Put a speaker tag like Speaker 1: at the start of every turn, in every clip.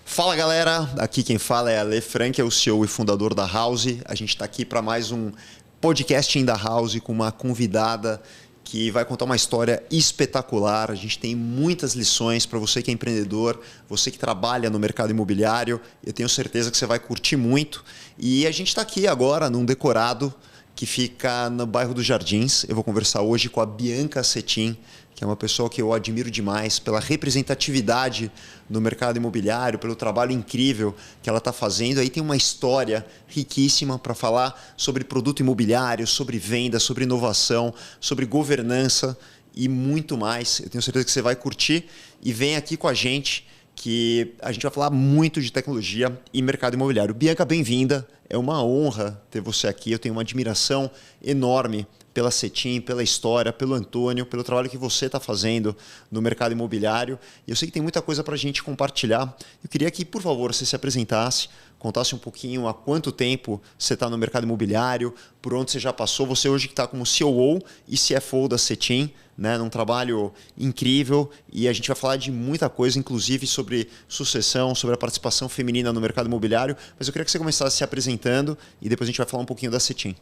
Speaker 1: Fala galera, aqui quem fala é Ale Frank, é o CEO e fundador da House. A gente está aqui para mais um podcast da House com uma convidada que vai contar uma história espetacular. A gente tem muitas lições para você que é empreendedor, você que trabalha no mercado imobiliário. Eu tenho certeza que você vai curtir muito. E a gente está aqui agora num decorado que fica no bairro dos Jardins. Eu vou conversar hoje com a Bianca Cetim, que é uma pessoa que eu admiro demais pela representatividade no mercado imobiliário, pelo trabalho incrível que ela está fazendo. Aí tem uma história riquíssima para falar sobre produto imobiliário, sobre venda, sobre inovação, sobre governança e muito mais. Eu tenho certeza que você vai curtir e vem aqui com a gente, que a gente vai falar muito de tecnologia e mercado imobiliário. Bianca, bem-vinda. É uma honra ter você aqui. Eu tenho uma admiração enorme pela Cetim, pela história, pelo Antônio, pelo trabalho que você está fazendo no mercado imobiliário. E eu sei que tem muita coisa para a gente compartilhar. Eu queria que, por favor, você se apresentasse, contasse um pouquinho há quanto tempo você está no mercado imobiliário, por onde você já passou. Você hoje que está como COO e CFO da Cetim, né, num trabalho incrível. E a gente vai falar de muita coisa, inclusive sobre sucessão, sobre a participação feminina no mercado imobiliário. Mas eu queria que você começasse se apresentando e depois a gente vai falar um pouquinho da Cetim.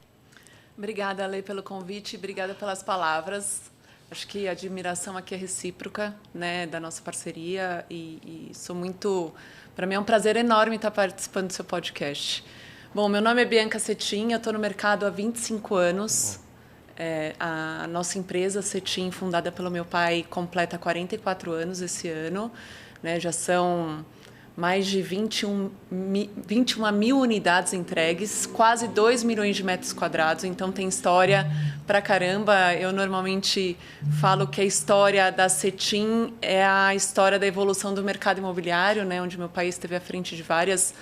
Speaker 2: Obrigada, Ale, pelo convite, obrigada pelas palavras. Acho que a admiração aqui é recíproca, né, da nossa parceria e sou muito... Para mim é um prazer enorme estar participando do seu podcast. Bom, meu nome é Bianca Cetim, eu estou no mercado há 25 anos. A nossa empresa, Cetim, fundada pelo meu pai, completa 44 anos esse ano. Né, já são mais de 21 mil unidades entregues, quase 2 milhões de metros quadrados, então tem história pra caramba. Eu normalmente falo que a história da Cetim é a história da evolução do mercado imobiliário, né, onde meu país esteve à frente de várias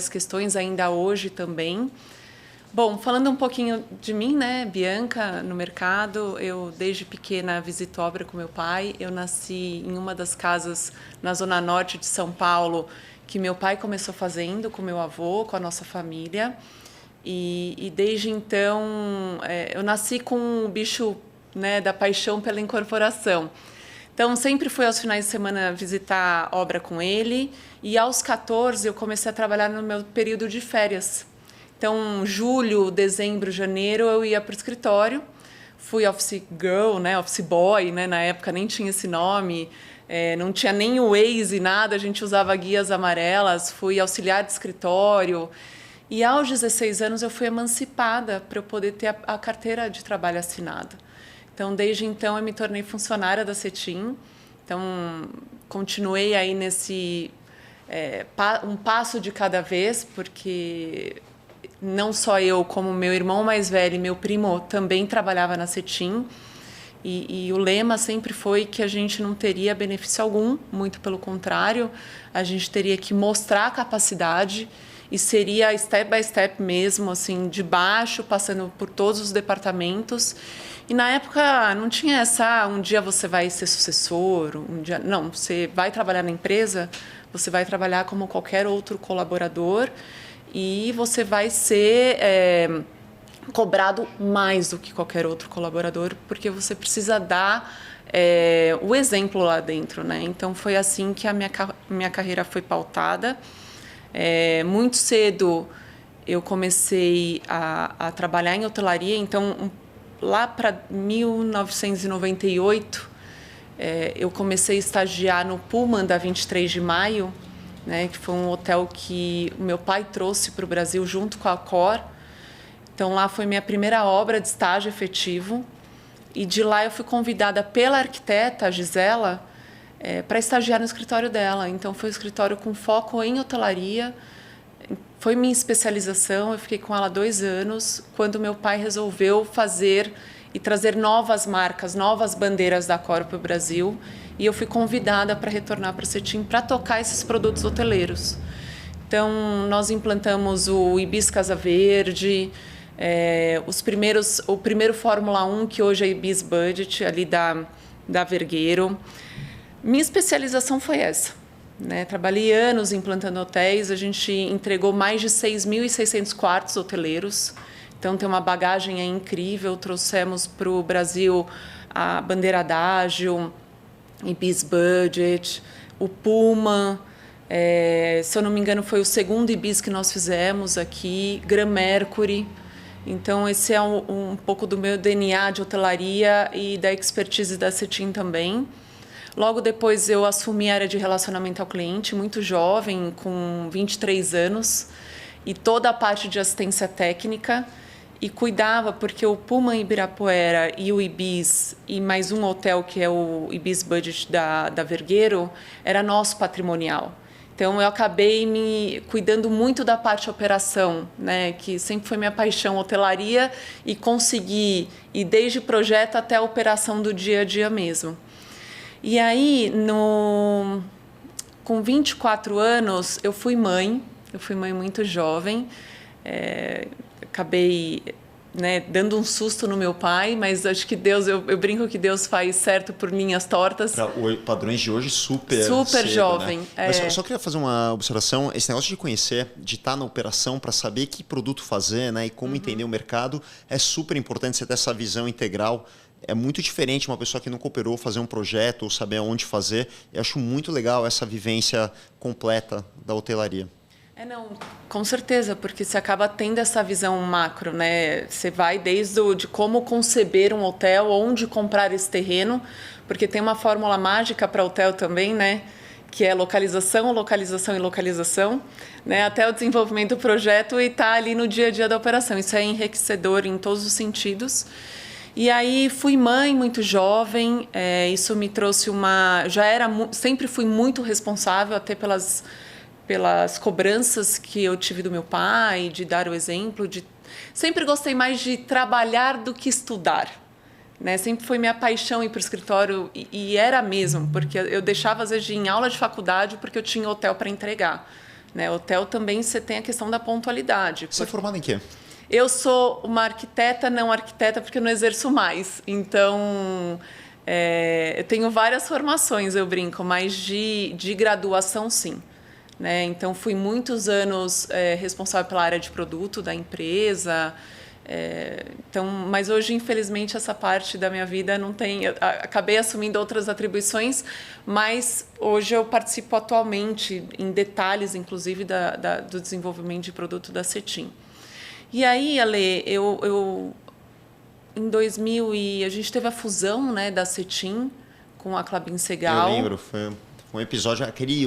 Speaker 2: questões, ainda hoje também. Bom, falando um pouquinho de mim, né, Bianca, no mercado, eu desde pequena visito obra com meu pai. Eu nasci em uma das casas na zona norte de São Paulo que meu pai começou fazendo com meu avô, com a nossa família. E desde então, eu nasci com o bicho, né, da paixão pela incorporação. Então, sempre fui aos finais de semana visitar obra com ele. E aos 14, eu comecei a trabalhar no meu período de férias. Então, julho, dezembro, janeiro, eu ia para o escritório. Fui office girl, né, office boy, né, na época nem tinha esse nome, não tinha nem o Waze, nada, a gente usava guias amarelas. Fui auxiliar de escritório. E aos 16 anos eu fui emancipada para eu poder ter a carteira de trabalho assinada. Então, desde então, eu me tornei funcionária da Cetim. Então, continuei aí nesse um passo de cada vez, porque... Não só eu, como meu irmão mais velho e meu primo também trabalhava na Cetim. E o lema sempre foi que a gente não teria benefício algum, muito pelo contrário. A gente teria que mostrar a capacidade e seria step by step mesmo, assim, de baixo, passando por todos os departamentos. E na época não tinha essa, um dia você vai ser sucessor, um dia... Não, você vai trabalhar na empresa, você vai trabalhar como qualquer outro colaborador. E você vai ser cobrado mais do que qualquer outro colaborador, porque você precisa dar o exemplo lá dentro, né? Então, foi assim que a minha carreira foi pautada. Muito cedo, eu comecei a trabalhar em hotelaria. Então, lá para 1998, eu comecei a estagiar no Pullman da 23 de Maio, né, que foi um hotel que o meu pai trouxe para o Brasil junto com a Accor. Então, lá foi minha primeira obra de estágio efetivo. E de lá eu fui convidada pela arquiteta, a Gisela, para estagiar no escritório dela. Então, foi um escritório com foco em hotelaria. Foi minha especialização. Eu fiquei com ela 2 anos, quando meu pai resolveu fazer e trazer novas marcas, novas bandeiras da Accor para o Brasil. E eu fui convidada para retornar para a Cetim para tocar esses produtos hoteleiros. Então, nós implantamos o Ibis Casa Verde, o primeiro Fórmula 1, que hoje é Ibis Budget, ali da Vergueiro. Minha especialização foi essa, né? Trabalhei anos implantando hotéis, a gente entregou mais de 6.600 quartos hoteleiros. Então, tem uma bagagem incrível. Trouxemos para o Brasil a bandeira Adagio, Ibis Budget, o Puma, Se eu não me engano, foi o segundo Ibis que nós fizemos aqui, Gran Mercury. Então, esse é um pouco do meu DNA de hotelaria e da expertise da Cetim também. Logo depois, eu assumi a área de relacionamento ao cliente, muito jovem, com 23 anos, e toda a parte de assistência técnica. E cuidava, porque o Pullman Ibirapuera e o Ibis, e mais um hotel, que é o Ibis Budget da Vergueiro, era nosso patrimonial. Então, eu acabei me cuidando muito da parte de operação, né, que sempre foi minha paixão, hotelaria, e consegui ir desde projeto até a operação do dia a dia mesmo. E aí, com 24 anos, eu fui mãe muito jovem, acabei, né, dando um susto no meu pai, mas acho que Deus, eu brinco que Deus faz certo por linhas tortas.
Speaker 1: Para padrões de hoje, super cedo,
Speaker 2: jovem.
Speaker 1: Né? Mas eu só queria fazer uma observação. Esse negócio de conhecer, de estar na operação para saber que produto fazer, né, e como entender o mercado, é super importante você ter essa visão integral. É muito diferente uma pessoa que nunca operou fazer um projeto ou saber aonde fazer. Eu acho muito legal essa vivência completa da hotelaria.
Speaker 2: Não, com certeza, porque você acaba tendo essa visão macro, né? Você vai desde de como conceber um hotel, onde comprar esse terreno, porque tem uma fórmula mágica para hotel também, né? Que é localização, localização e localização, né? Até o desenvolvimento do projeto e tá ali no dia a dia da operação. Isso é enriquecedor em todos os sentidos. E aí fui mãe muito jovem, isso me trouxe sempre fui muito responsável, até pelas cobranças que eu tive do meu pai, de dar o exemplo. Sempre gostei mais de trabalhar do que estudar. Né? Sempre foi minha paixão ir para o escritório, e era mesmo, porque eu deixava, às vezes, de ir em aula de faculdade porque eu tinha hotel para entregar. Né? Hotel também você tem a questão da pontualidade.
Speaker 1: Você é formada em quê?
Speaker 2: Eu sou uma arquiteta, não arquiteta, porque eu não exerço mais. Então, eu tenho várias formações, eu brinco, mas de graduação, sim. Né? Então, fui muitos anos responsável pela área de produto da empresa. Mas hoje, infelizmente, essa parte da minha vida não tem... Eu acabei assumindo outras atribuições, mas hoje eu participo atualmente em detalhes, inclusive, do desenvolvimento de produto da Cetim. E aí, Ale, em 2000, a gente teve a fusão, né, da Cetim com a Klabin Segal.
Speaker 1: Eu lembro, foi um episódio,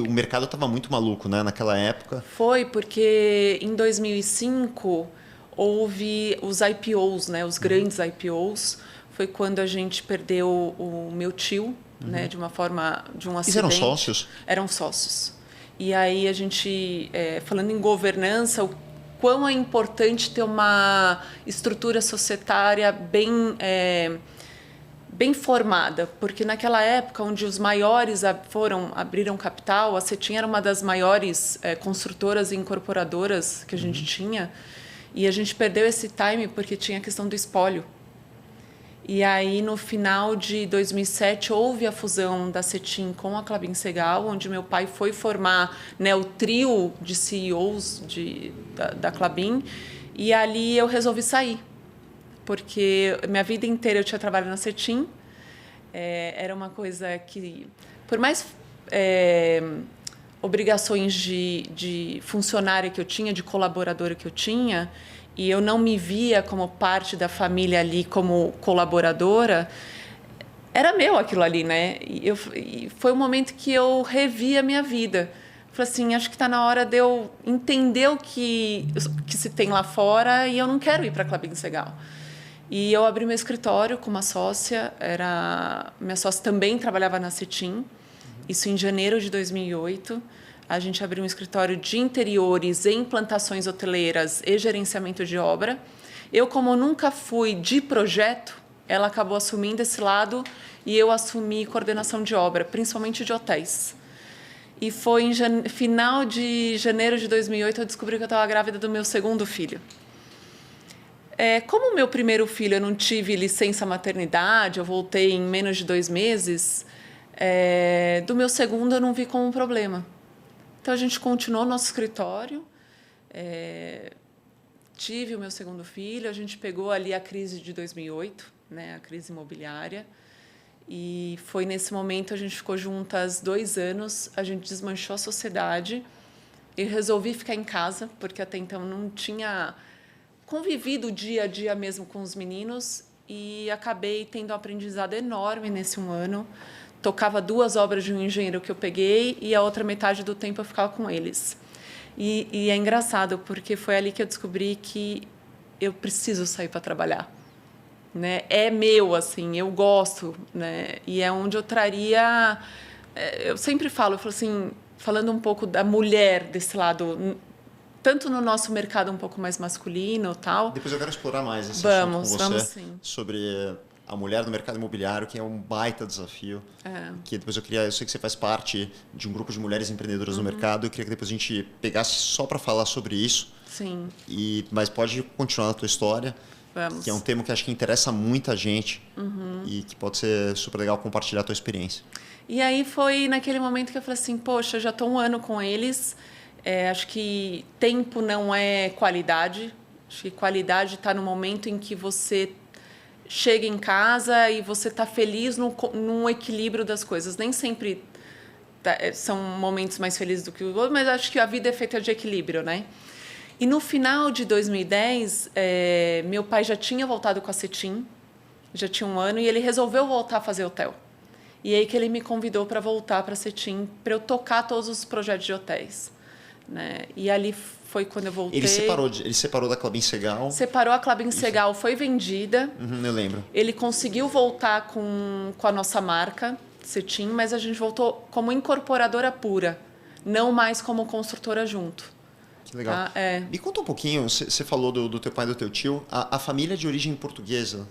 Speaker 1: o mercado estava muito maluco, né, naquela época.
Speaker 2: Foi, porque em 2005 houve os IPOs, né, os grandes IPOs. Foi quando a gente perdeu o meu tio, né, de um acidente.
Speaker 1: Eles eram sócios?
Speaker 2: Eram sócios. E aí a gente, falando em governança, o quão é importante ter uma estrutura societária bem formada, porque naquela época onde os maiores abriram capital, a Cetim era uma das maiores construtoras e incorporadoras que a gente tinha, e a gente perdeu esse time porque tinha a questão do espólio. E aí, no final de 2007, houve a fusão da Cetim com a Klabin Segal, onde meu pai foi formar, né, o trio de CEOs da Klabin, e ali eu resolvi sair, porque minha vida inteira eu tinha trabalhado na Cetim. Era uma coisa que, por mais obrigações de funcionária que eu tinha, de colaboradora que eu tinha, e eu não me via como parte da família ali, como colaboradora, era meu aquilo ali, né? E foi um momento que eu revi a minha vida. Falei assim, acho que está na hora de eu entender o que se tem lá fora, e eu não quero ir para a Klabin Segal. E eu abri meu escritório com uma sócia, minha sócia também trabalhava na Cetim, isso em janeiro de 2008. A gente abriu um escritório de interiores, implantações hoteleiras e gerenciamento de obra. Eu, como nunca fui de projeto, ela acabou assumindo esse lado e eu assumi coordenação de obra, principalmente de hotéis. E foi em final de janeiro de 2008 eu descobri que eu estava grávida do meu segundo filho. Como meu primeiro filho eu não tive licença maternidade, eu voltei em menos de 2 meses, do meu segundo eu não vi como um problema. Então, a gente continuou nosso escritório, tive o meu segundo filho, a gente pegou ali a crise de 2008, né, a crise imobiliária, E foi nesse momento, a gente ficou juntas 2 anos, a gente desmanchou a sociedade e resolvi ficar em casa, porque até então não tinha convivido dia a dia mesmo com os meninos e acabei tendo um aprendizado enorme nesse 1 ano. Tocava 2 obras de um engenheiro que eu peguei e a outra metade do tempo eu ficava com eles. E é engraçado, porque foi ali que eu descobri que eu preciso sair para trabalhar. Né? É meu, assim, eu gosto, né? E é onde eu traria... Eu sempre falo assim, falando um pouco da mulher desse lado, tanto no nosso mercado um pouco mais masculino e tal.
Speaker 1: Depois eu quero explorar mais esse assunto com você.
Speaker 2: Vamos sim.
Speaker 1: Sobre a mulher no mercado imobiliário, que é um baita desafio. Que depois eu sei que você faz parte de um grupo de mulheres empreendedoras no mercado. Eu queria que depois a gente pegasse só para falar sobre isso.
Speaker 2: Sim.
Speaker 1: Mas pode continuar na tua história.
Speaker 2: Vamos.
Speaker 1: Que é um tema que acho que interessa muita gente e que pode ser super legal compartilhar a tua experiência.
Speaker 2: E aí foi naquele momento que eu falei assim, poxa, eu já estou 1 ano com eles, acho que tempo não é qualidade, acho que qualidade está no momento em que você chega em casa e você está feliz num equilíbrio das coisas. Nem sempre são momentos mais felizes do que o outro, mas acho que a vida é feita de equilíbrio, né? E no final de 2010, meu pai já tinha voltado com a Cetim, já tinha 1 ano, e ele resolveu voltar a fazer hotel. E aí que ele me convidou para voltar para a Cetim, para eu tocar todos os projetos de hotéis. Né? E ali foi quando eu voltei.
Speaker 1: Ele separou da Klabin Segal?
Speaker 2: Separou, a Klabin Segal foi vendida.
Speaker 1: Eu lembro.
Speaker 2: Ele conseguiu voltar com a nossa marca, Cetim, mas a gente voltou como incorporadora pura, não mais como construtora junto.
Speaker 1: Que legal. Me conta um pouquinho, você falou do teu pai e do teu tio. A família de origem portuguesa,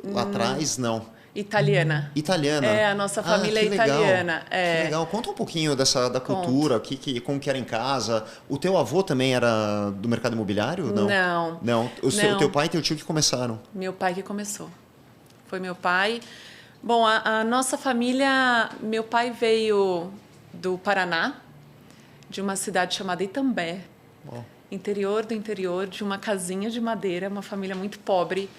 Speaker 1: lá atrás, não?
Speaker 2: Italiana.
Speaker 1: Italiana?
Speaker 2: A nossa família é italiana.
Speaker 1: Que legal. Conta um pouquinho da cultura, como que era em casa. O teu avô também era do mercado imobiliário? Não. Não. O teu pai e teu tio que começaram?
Speaker 2: Meu pai que começou. Foi meu pai. Bom, a nossa família... Meu pai veio do Paraná, de uma cidade chamada Itambé, interior do interior, de uma casinha de madeira, uma família muito pobre.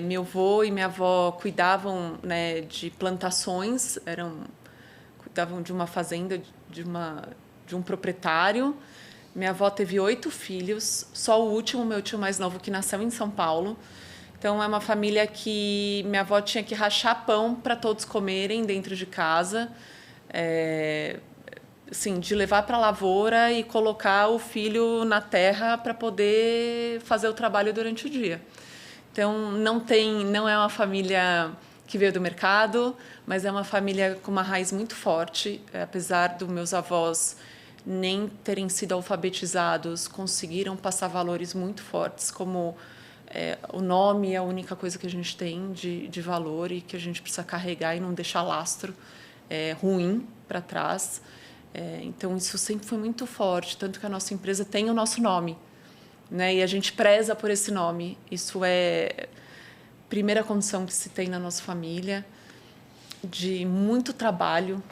Speaker 2: Meu avô e minha avó cuidavam, né, de plantações, cuidavam de uma fazenda, de um proprietário. Minha avó teve 8 filhos, só o último, meu tio mais novo, que nasceu em São Paulo. Então, é uma família que minha avó tinha que rachar pão para todos comerem dentro de casa. Assim, de levar para a lavoura e colocar o filho na terra para poder fazer o trabalho durante o dia. Então, não é uma família que veio do mercado, mas é uma família com uma raiz muito forte. Apesar dos meus avós nem terem sido alfabetizados, conseguiram passar valores muito fortes, como o nome é a única coisa que a gente tem de valor e que a gente precisa carregar e não deixar lastro ruim para trás. Então, isso sempre foi muito forte, tanto que a nossa empresa tem o nosso nome. Né? E a gente preza por esse nome. Isso é a primeira condição que se tem na nossa família, de muito trabalho.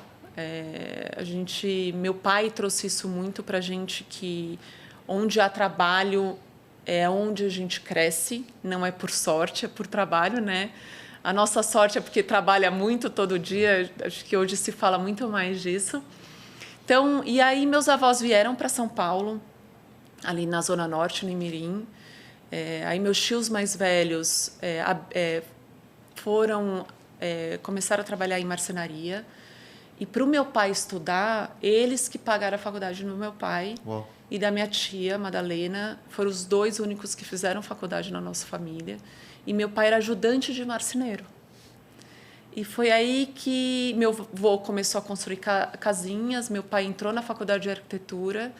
Speaker 2: Meu pai trouxe isso muito para a gente, que onde há trabalho é onde a gente cresce, não é por sorte, é por trabalho, né? A nossa sorte é porque trabalha muito todo dia, acho que hoje se fala muito mais disso. Então, e aí meus avós vieram para São Paulo, ali na Zona Norte, no Imirim. Aí meus tios mais velhos começaram a trabalhar em marcenaria. E para o meu pai estudar, eles que pagaram a faculdade do meu pai.
Speaker 1: Uau.
Speaker 2: E da minha tia, Madalena, foram os 2 únicos que fizeram faculdade na nossa família. E meu pai era ajudante de marceneiro. E foi aí que meu avô começou a construir casinhas, meu pai entrou na faculdade de arquitetura,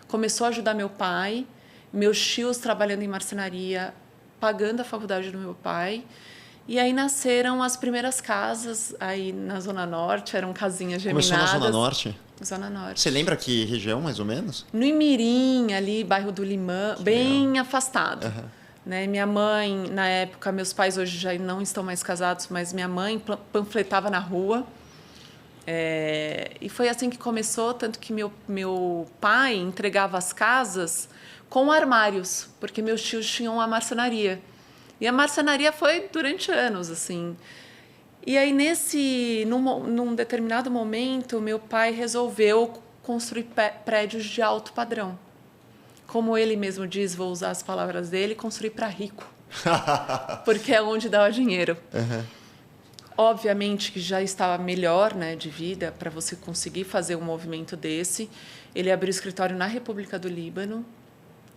Speaker 2: começou a ajudar meu pai, meus tios trabalhando em marcenaria, pagando a faculdade do meu pai. E aí nasceram as primeiras casas aí na Zona Norte, eram casinhas geminadas.
Speaker 1: Começou na Zona Norte?
Speaker 2: Zona Norte.
Speaker 1: Você lembra que região, mais ou menos?
Speaker 2: No Imirim, ali, bairro do Limão, bem afastado.
Speaker 1: Uhum.
Speaker 2: Né? Minha mãe, na época, meus pais hoje já não estão mais casados, mas minha mãe panfletava na rua. E foi assim que começou, tanto que meu pai entregava as casas com armários, porque meus tios tinham uma marcenaria. E a marcenaria foi durante anos, assim. E aí, num determinado momento, meu pai resolveu construir prédios de alto padrão. Como ele mesmo diz, vou usar as palavras dele, construir para rico. Porque é onde dá o dinheiro.
Speaker 1: Uhum.
Speaker 2: Obviamente que já estava melhor, né, de vida para você conseguir fazer um movimento desse. Ele abriu escritório na República do Líbano.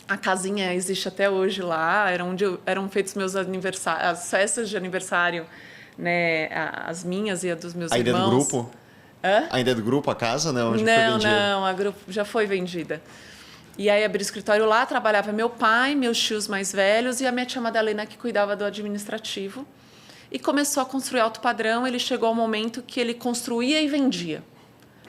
Speaker 2: A casinha existe até hoje lá. Era onde eram feitos meus aniversários, as festas de aniversário, né, as minhas e a dos meus irmãos.
Speaker 1: Ainda é do grupo?
Speaker 2: Hã?
Speaker 1: Ainda é do grupo a casa, não? Onde foi vendida?
Speaker 2: Não, a grupo já foi vendida. E aí abri escritório lá, trabalhava meu pai, meus tios mais velhos e a minha tia Madalena, que cuidava do administrativo. E começou a construir alto padrão. Ele chegou ao momento que ele construía e vendia.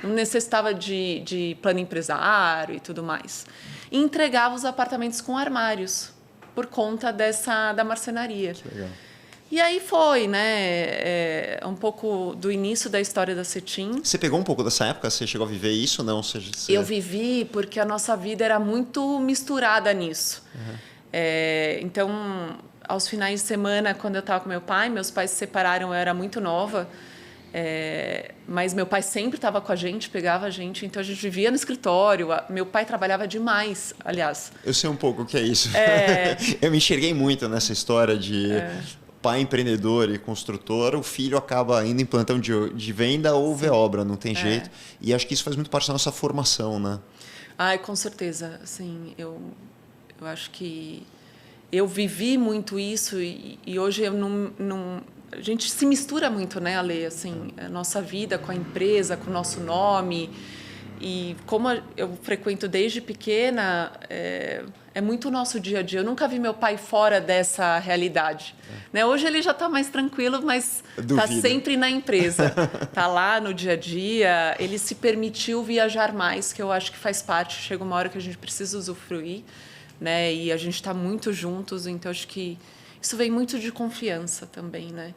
Speaker 2: Não necessitava de plano empresário e tudo mais. E entregava os apartamentos com armários, por conta da marcenaria.
Speaker 1: Que legal.
Speaker 2: E aí foi, né? Um pouco do início da história da Cetim.
Speaker 1: Você pegou um pouco dessa época? Você chegou a viver isso? Não?
Speaker 2: Eu vivi porque a nossa vida era muito misturada nisso. Uhum. Então, aos finais de semana, quando eu estava com meu pai, meus pais se separaram, eu era muito nova. Mas meu pai sempre estava com a gente, pegava a gente, então a gente vivia no escritório. Meu pai trabalhava demais, aliás.
Speaker 1: Eu sei um pouco o que é isso. Eu me enxerguei muito nessa história de pai empreendedor e construtor, o filho acaba indo em plantão de venda ou vê obra, não tem jeito. E acho que isso faz muito parte da nossa formação, né?
Speaker 2: Com certeza. Assim, eu acho que eu vivi muito isso e hoje eu não a gente se mistura muito, né, Ale? Assim, a nossa vida com a empresa, com o nosso nome. E como eu frequento desde pequena, é muito o nosso dia a dia. Eu nunca vi meu pai fora dessa realidade. Né? Hoje ele já está mais tranquilo, mas está sempre na empresa. Está lá no dia a dia. Ele se permitiu viajar mais, que eu acho que faz parte. Chega uma hora que a gente precisa usufruir, né? E a gente está muito juntos, então acho que isso vem muito de confiança também, né?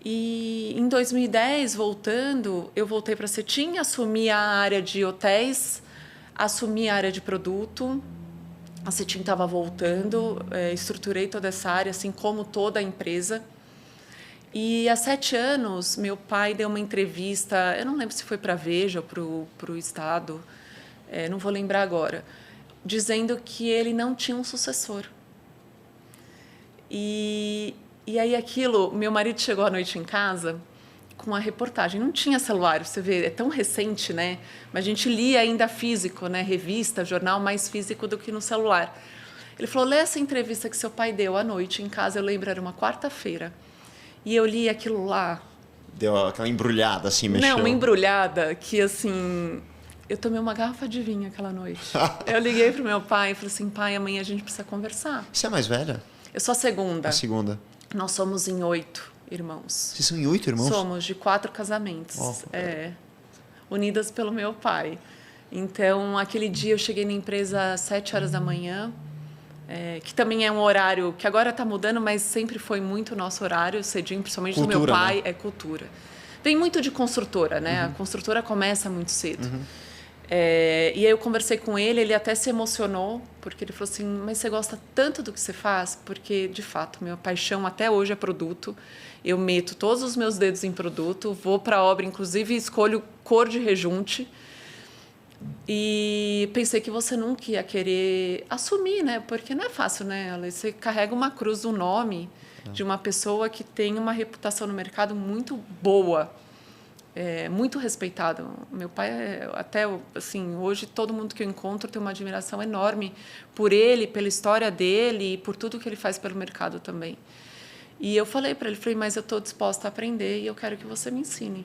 Speaker 2: E em 2010, eu voltei para a Cetim, assumi a área de hotéis, assumi a área de produto. A Cetim estava voltando, estruturei toda essa área, assim como toda a empresa. E há 7 anos, meu pai deu uma entrevista, eu não lembro se foi para a Veja ou para o Estado, não vou lembrar agora, dizendo que ele não tinha um sucessor. E aí meu marido chegou à noite em casa com a reportagem. Não tinha celular, você vê, é tão recente, né? Mas a gente lia ainda físico, né? Revista, jornal, mais físico do que no celular. Ele falou, lê essa entrevista que seu pai deu à noite em casa, eu lembro, era uma quarta-feira. E eu li aquilo lá.
Speaker 1: Deu aquela embrulhada, assim, mexeu.
Speaker 2: Não, uma embrulhada que, assim... Eu tomei uma garrafa de vinho aquela noite. Eu liguei pro meu pai e falei assim, pai, amanhã a gente precisa conversar.
Speaker 1: Você é mais velha?
Speaker 2: Eu sou a segunda.
Speaker 1: A segunda.
Speaker 2: Nós somos em 8 irmãos.
Speaker 1: Vocês são em 8 irmãos?
Speaker 2: Somos, de 4 casamentos. Unidas pelo meu pai. Então, aquele dia eu cheguei na empresa às 7 horas da manhã, que também é um horário que agora está mudando, mas sempre foi muito nosso horário, cedinho, principalmente cultura, do meu pai, né? É cultura. Vem muito de construtora, né? Uhum. A construtora começa muito cedo. Uhum. E aí eu conversei com ele até se emocionou, porque ele falou assim, mas você gosta tanto do que você faz? Porque, de fato, minha paixão até hoje é produto. Eu meto todos os meus dedos em produto, vou para a obra, inclusive escolho cor de rejunte. E pensei que você nunca ia querer assumir, né? Porque não é fácil, né? Você carrega uma cruz do nome de uma pessoa que tem uma reputação no mercado muito boa. Muito respeitado. Meu pai, até assim, hoje todo mundo que eu encontro tem uma admiração enorme por ele, pela história dele e por tudo que ele faz pelo mercado também. E eu falei para ele, mas eu estou disposta a aprender e eu quero que você me ensine.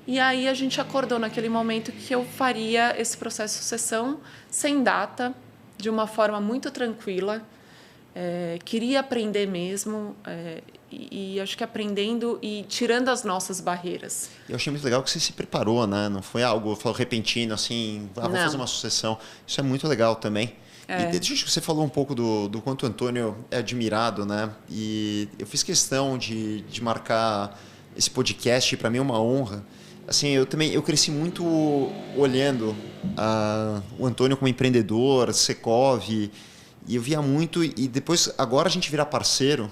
Speaker 2: E aí a gente acordou naquele momento que eu faria esse processo de sucessão sem data, de uma forma muito tranquila. Queria aprender mesmo, e acho que aprendendo e tirando as nossas barreiras.
Speaker 1: Eu achei muito legal que você se preparou, né? Não foi algo repentino, assim, vou fazer uma sucessão. Isso é muito legal também. E você falou um pouco do quanto o Antônio é admirado, né? E eu fiz questão de marcar esse podcast, para mim é uma honra. Assim, eu cresci muito olhando o Antônio como empreendedor, Secov. E eu via muito, e depois, agora a gente virar parceiro,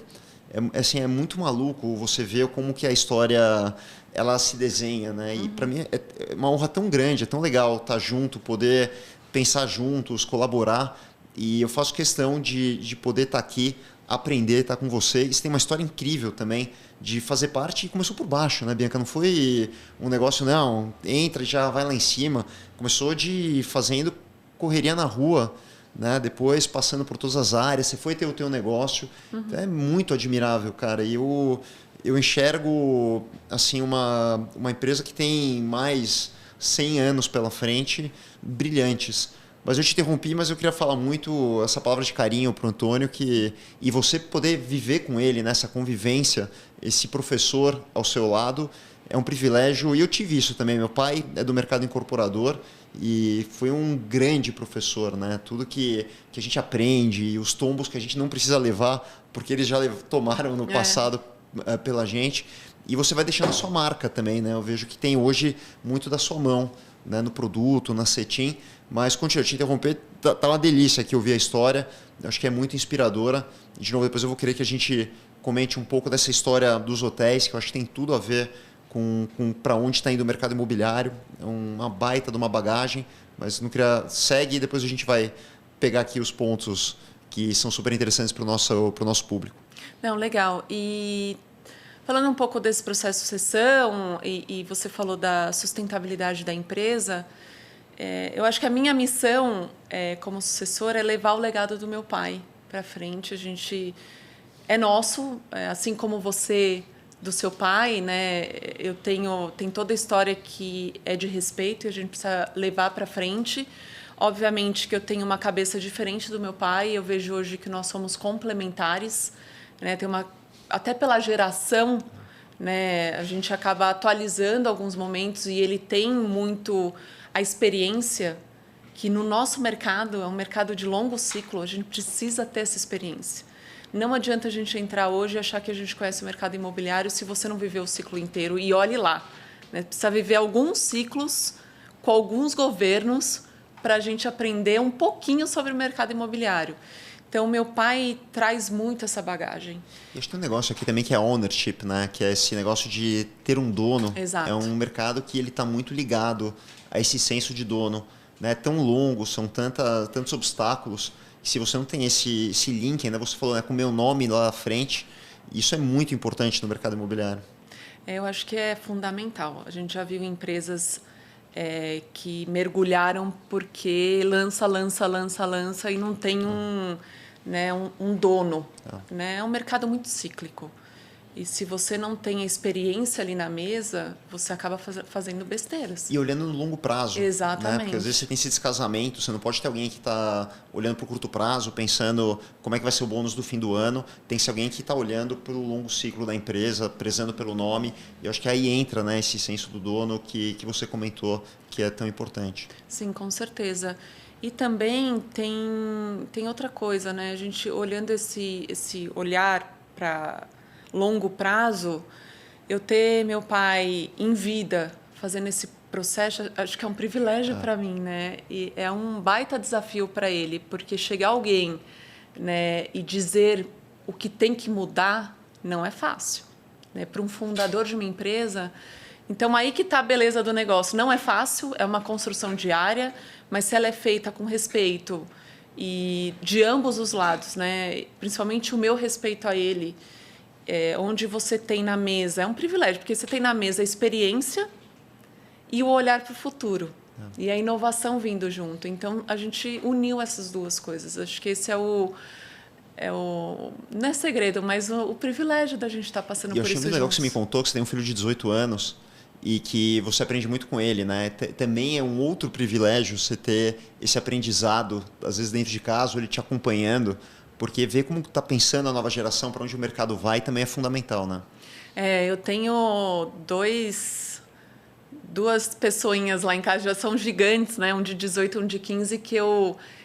Speaker 1: assim, é muito maluco você ver como que a história ela se desenha, né? E para mim é uma honra tão grande, é tão legal estar junto, poder pensar juntos, colaborar. E eu faço questão de poder estar aqui, aprender, estar com vocês. Tem uma história incrível também de fazer parte, e começou por baixo, né, Bianca? Não foi um negócio, não, entra e já vai lá em cima. Começou de fazendo correria na rua, né? Depois passando por todas as áreas, você foi ter o teu negócio. Então, é muito admirável, cara. E eu enxergo assim uma empresa que tem mais 100 anos pela frente, brilhantes. Mas eu te interrompi, mas eu queria falar muito essa palavra de carinho para o Antônio, e você poder viver com ele nessa convivência, esse professor ao seu lado, é um privilégio. E eu tive isso também. Meu pai é do mercado incorporador e foi um grande professor, né? Tudo que a gente aprende e os tombos que a gente não precisa levar, porque eles já tomaram no passado pela gente. E você vai deixando a sua marca também, né? Eu vejo que tem hoje muito da sua mão, né? No produto, na Cetim. Mas, continua, te interromper, tá uma delícia aqui ouvir a história. Acho que é muito inspiradora. De novo, depois eu vou querer que a gente comente um pouco dessa história dos hotéis, que eu acho que tem tudo a ver com para onde está indo o mercado imobiliário. É uma baita de uma bagagem, mas não queria... Segue e depois a gente vai pegar aqui os pontos que são super interessantes para o nosso público.
Speaker 2: Não, legal. E falando um pouco desse processo de sucessão, e você falou da sustentabilidade da empresa... eu acho que a minha missão como sucessora é levar o legado do meu pai para frente. A gente é nosso, assim como você do seu pai, né? Tem toda a história que é de respeito e a gente precisa levar para frente. Obviamente que eu tenho uma cabeça diferente do meu pai. Eu vejo hoje que nós somos complementares, né? Até pela geração, né? A gente acaba atualizando alguns momentos e ele tem muito a experiência, que no nosso mercado é um mercado de longo ciclo, a gente precisa ter essa experiência. Não adianta a gente entrar hoje e achar que a gente conhece o mercado imobiliário se você não viveu o ciclo inteiro. E olhe lá, né? Precisa viver alguns ciclos com alguns governos para a gente aprender um pouquinho sobre o mercado imobiliário. Então, meu pai traz muito essa bagagem.
Speaker 1: E acho que tem um negócio aqui também que é ownership, né? Que é esse negócio de ter um dono.
Speaker 2: Exato.
Speaker 1: É um mercado que ele está muito ligado a esse senso de dono. Né? É tão longo, são tantos obstáculos, que se você não tem esse link, ainda você falou, né, com o meu nome lá à frente, isso é muito importante no mercado imobiliário.
Speaker 2: Eu acho que é fundamental. A gente já viu empresas que mergulharam porque lança e não tem um dono. Né? É um mercado muito cíclico. E se você não tem a experiência ali na mesa, você acaba fazendo besteiras.
Speaker 1: E olhando no longo prazo.
Speaker 2: Exatamente.
Speaker 1: Né? Porque às vezes você tem esse descasamento, você não pode ter alguém que está olhando para o curto prazo, pensando como é que vai ser o bônus do fim do ano. Tem que ser alguém que está olhando para o longo ciclo da empresa, prezando pelo nome. E eu acho que aí entra, né, esse senso do dono que você comentou, que é tão importante.
Speaker 2: Sim, com certeza. E também tem outra coisa, né? A gente olhando esse olhar para longo prazo, eu ter meu pai em vida fazendo esse processo, acho que é um privilégio para mim, né? E é um baita desafio para ele, porque chegar alguém, né, e dizer o que tem que mudar não é fácil, né? Para um fundador de uma empresa. Então, aí que está a beleza do negócio. Não é fácil, é uma construção diária, mas se ela é feita com respeito e de ambos os lados, né? Principalmente o meu respeito a ele, onde você tem na mesa, é um privilégio, porque você tem na mesa a experiência e o olhar para o futuro. E a inovação vindo junto. Então, a gente uniu essas duas coisas. Acho que esse não é segredo, mas o privilégio da gente estar passando por isso juntos.
Speaker 1: E eu achei muito legal que você me contou que você tem um filho de 18 anos e que você aprende muito com ele, né? Também é um outro privilégio você ter esse aprendizado, às vezes dentro de casa, ele te acompanhando, porque ver como está pensando a nova geração, para onde o mercado vai, também é fundamental, né?
Speaker 2: Eu tenho duas pessoinhas lá em casa, já são gigantes, né? Um de 18 e um de 15,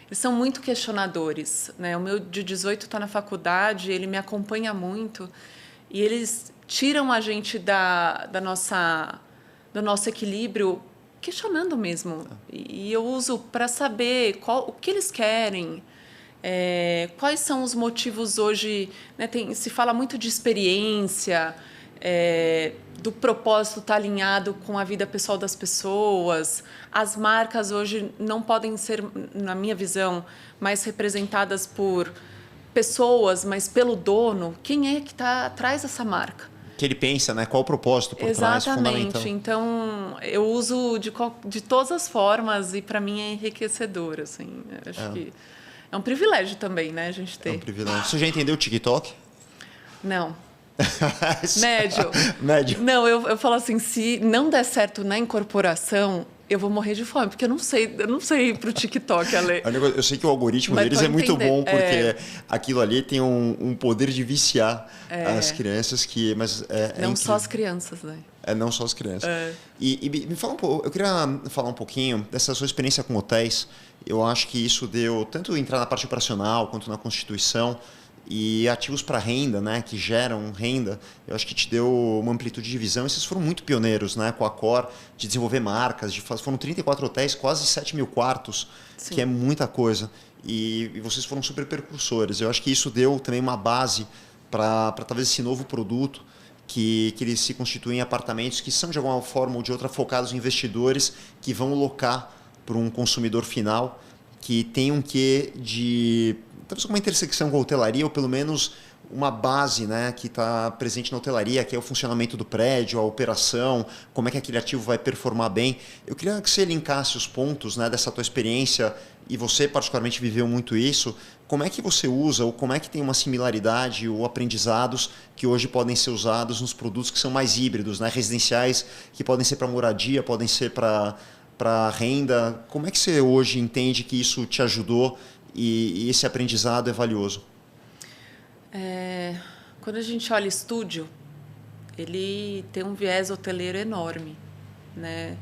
Speaker 2: eles são muito questionadores, né? O meu de 18 está na faculdade, ele me acompanha muito e eles tiram a gente do nosso equilíbrio questionando mesmo. E eu uso para saber o que eles querem, Quais são os motivos hoje? Né, se fala muito de experiência, do propósito estar alinhado com a vida pessoal das pessoas. As marcas hoje não podem ser, na minha visão, mais representadas por pessoas, mas pelo dono. Quem é que está atrás dessa marca?
Speaker 1: Que ele pensa, né? Qual o propósito por trás, fundamental.
Speaker 2: Exatamente. Então, eu uso de todas as formas e, para mim, é enriquecedor. Assim. Acho que é um privilégio também, né, a gente ter.
Speaker 1: É um privilégio. Você já entendeu o TikTok?
Speaker 2: Não. Médio.
Speaker 1: Médio.
Speaker 2: Não, eu falo assim, se não der certo na incorporação, eu vou morrer de fome, porque eu não sei ir pro TikTok, Ale.
Speaker 1: Eu sei que o algoritmo
Speaker 2: Mas
Speaker 1: deles é muito bom, porque
Speaker 2: é.
Speaker 1: aquilo ali tem um poder de viciar as crianças, mas
Speaker 2: não só as crianças, né?
Speaker 1: Não só as crianças. E me fala um pouco, eu queria falar um pouquinho dessa sua experiência com hotéis. Eu acho que isso deu tanto entrar na parte operacional quanto na constituição e ativos para renda, né, que geram renda. Eu acho que te deu uma amplitude de visão. E vocês foram muito pioneiros, né, com a Accor, de desenvolver marcas. Foram 34 hotéis, quase 7 mil quartos, Sim. que é muita coisa. E vocês foram super precursores. Eu acho que isso deu também uma base para talvez esse novo produto que eles se constituem em apartamentos que são de alguma forma ou de outra focados em investidores que vão locar para um consumidor final que tem um quê de talvez uma intersecção com a hotelaria ou pelo menos uma base, né, que está presente na hotelaria, que é o funcionamento do prédio, a operação, como é que aquele ativo vai performar bem. Eu queria que você linkasse os pontos, né, dessa tua experiência, e você particularmente viveu muito isso, como é que você usa ou como é que tem uma similaridade ou aprendizados que hoje podem ser usados nos produtos que são mais híbridos, né, residenciais, que podem ser para moradia, podem ser para renda. Como é que você hoje entende que isso te ajudou e esse aprendizado é valioso?
Speaker 2: Quando a gente olha estúdio, ele tem um viés hoteleiro enorme, né?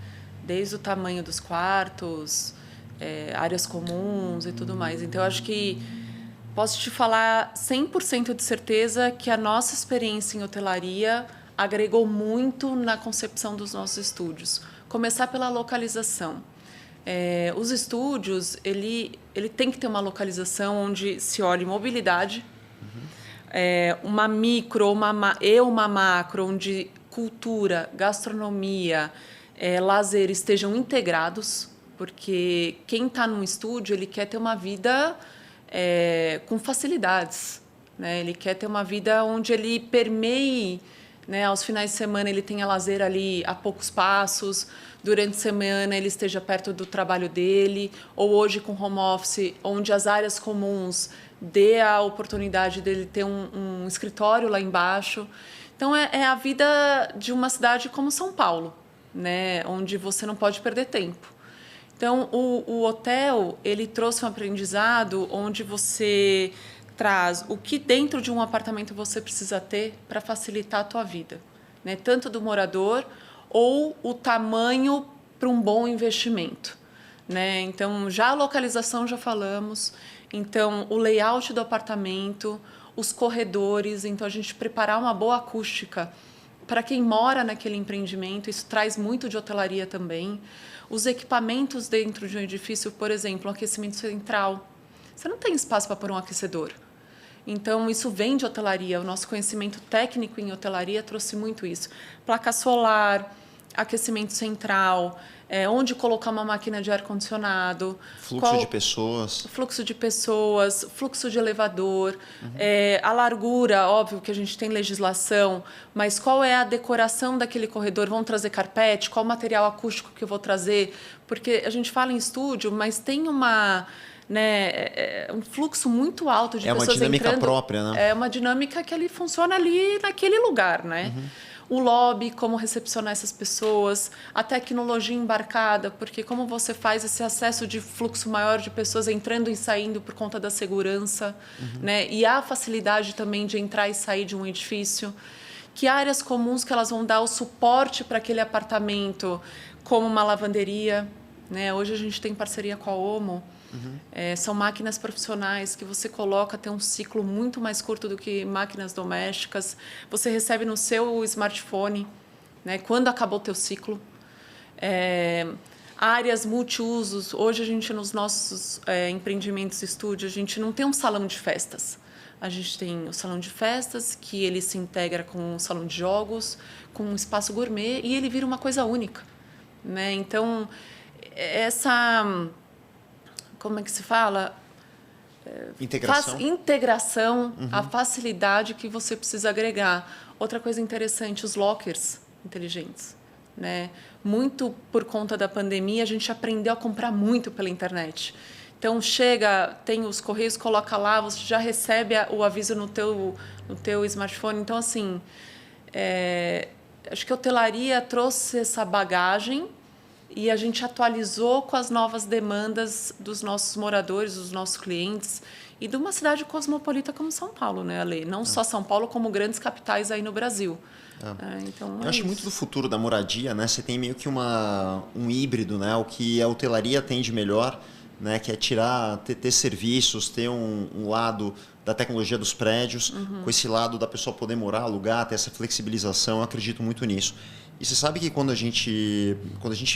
Speaker 2: Desde o tamanho dos quartos, áreas comuns e tudo mais. Então, eu acho que posso te falar 100% de certeza que a nossa experiência em hotelaria agregou muito na concepção dos nossos estúdios. Começar pela localização. Os estúdios, ele tem que ter uma localização onde se olhe mobilidade, uma micro uma macro, onde cultura, gastronomia, lazer estejam integrados, porque quem está num estúdio ele quer ter uma vida com facilidades, né? Ele quer ter uma vida onde ele permeie, né? Aos finais de semana ele tenha lazer ali a poucos passos, durante a semana ele esteja perto do trabalho dele, ou hoje com home office, onde as áreas comuns dê a oportunidade dele ter um escritório lá embaixo. Então, é a vida de uma cidade como São Paulo, né? Onde você não pode perder tempo. Então, o hotel ele trouxe um aprendizado onde você traz o que dentro de um apartamento você precisa ter para facilitar a tua vida, né? Tanto do morador ou o tamanho para um bom investimento, né? Então, já a localização já falamos. Então, o layout do apartamento, os corredores. Então, a gente preparar uma boa acústica para quem mora naquele empreendimento. Isso traz muito de hotelaria também. Os equipamentos dentro de um edifício, por exemplo, um aquecimento central. Você não tem espaço para pôr um aquecedor. Então, isso vem de hotelaria. O nosso conhecimento técnico em hotelaria trouxe muito isso. Placa solar, aquecimento central, onde colocar uma máquina de ar-condicionado.
Speaker 1: Fluxo de pessoas.
Speaker 2: Fluxo de elevador. A largura, óbvio que a gente tem legislação, mas qual é a decoração daquele corredor? Vão trazer carpete? Qual o material acústico que eu vou trazer? Porque a gente fala em estúdio, mas tem um fluxo muito alto de pessoas entrando. É uma
Speaker 1: dinâmica própria, né?
Speaker 2: É uma dinâmica que ele funciona ali naquele lugar, né? O lobby, como recepcionar essas pessoas, a tecnologia embarcada, porque como você faz esse acesso de fluxo maior de pessoas entrando e saindo por conta da segurança, né? E a facilidade também de entrar e sair de um edifício. Que áreas comuns que elas vão dar o suporte para aquele apartamento, como uma lavanderia, né? Hoje a gente tem parceria com a Omo. São máquinas profissionais que você coloca, tem um ciclo muito mais curto do que máquinas domésticas. Você recebe no seu smartphone, né, quando acabou o teu ciclo. áreas multiusos. Hoje, a gente, nos nossos empreendimentos estúdio, a gente não tem um salão de festas. A gente tem o salão de festas, que ele se integra com o salão de jogos, com um espaço gourmet, e ele vira uma coisa única, né? Então, como é que se fala? Integração, a facilidade que você precisa agregar. Outra coisa interessante, os lockers inteligentes, né? Muito por conta da pandemia, a gente aprendeu a comprar muito pela internet. Então, tem os correios, coloca lá, você já recebe o aviso no teu smartphone. Então, assim, acho que a hotelaria trouxe essa bagagem e a gente atualizou com as novas demandas dos nossos moradores, dos nossos clientes e de uma cidade cosmopolita como São Paulo, né, Ale? Não só São Paulo, como grandes capitais aí no Brasil. Então,
Speaker 1: eu acho muito do futuro da moradia, né? Você tem meio que um híbrido, né? O que a hotelaria tem de melhor, né? Que é ter serviços, ter um lado da tecnologia dos prédios, com esse lado da pessoa poder morar, alugar, ter essa flexibilização. Eu acredito muito nisso. E você sabe que quando a gente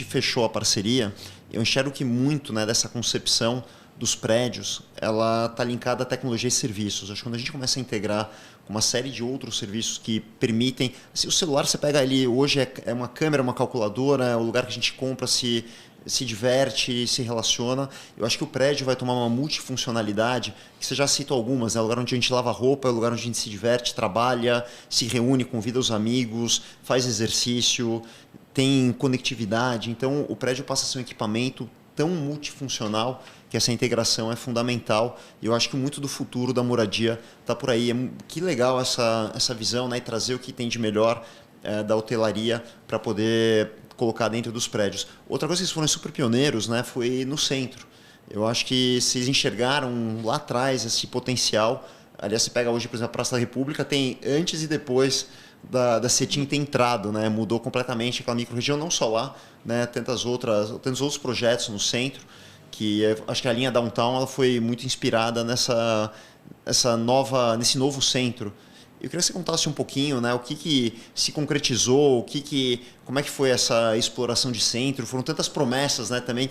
Speaker 1: fechou a parceria, eu enxergo que muito, né, dessa concepção dos prédios, ela está linkada à tecnologia e serviços. Acho que quando a gente começa a integrar com uma série de outros serviços que permitem... Assim, o celular, você pega ali, hoje é uma câmera, uma calculadora, é o lugar que a gente compra, se diverte, se relaciona. Eu acho que o prédio vai tomar uma multifuncionalidade, que você já citou algumas, né? O lugar onde a gente lava roupa, é o lugar onde a gente se diverte, trabalha, se reúne, convida os amigos, faz exercício, tem conectividade. Então, o prédio passa a ser um equipamento tão multifuncional que essa integração é fundamental. E eu acho que muito do futuro da moradia está por aí. Que legal essa visão, né? E trazer o que tem de melhor da hotelaria para poder colocar dentro dos prédios. Outra coisa que vocês foram super pioneiros, né, foi no centro. Eu acho que vocês enxergaram lá atrás esse potencial. Aliás, você pega hoje, por exemplo, a Praça da República, tem antes e depois da Cetim ter entrado, né? Mudou completamente aquela microrregião, não só lá, né? Tantos outros projetos no centro, que acho que a linha Downtown ela foi muito inspirada nesse novo centro. Eu queria que você contasse um pouquinho, né, o que se concretizou, como é que foi essa exploração de centro. Foram tantas promessas, né, também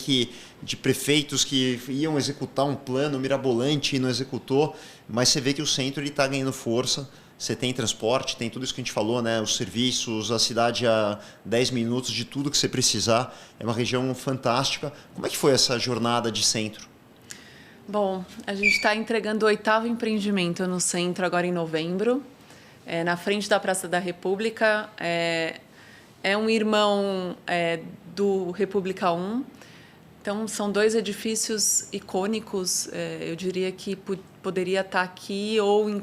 Speaker 1: de prefeitos que iam executar um plano mirabolante e não executou, mas você vê que o centro está ganhando força. Você tem transporte, tem tudo isso que a gente falou, né, os serviços, a cidade a 10 minutos de tudo que você precisar. É uma região fantástica. Como é que foi essa jornada de centro?
Speaker 2: Bom, a gente está entregando o 8º empreendimento no centro agora em novembro. Na frente da Praça da República, é um irmão do República 1. Então, são 2 edifícios icônicos. Eu diria que poderia estar aqui ou em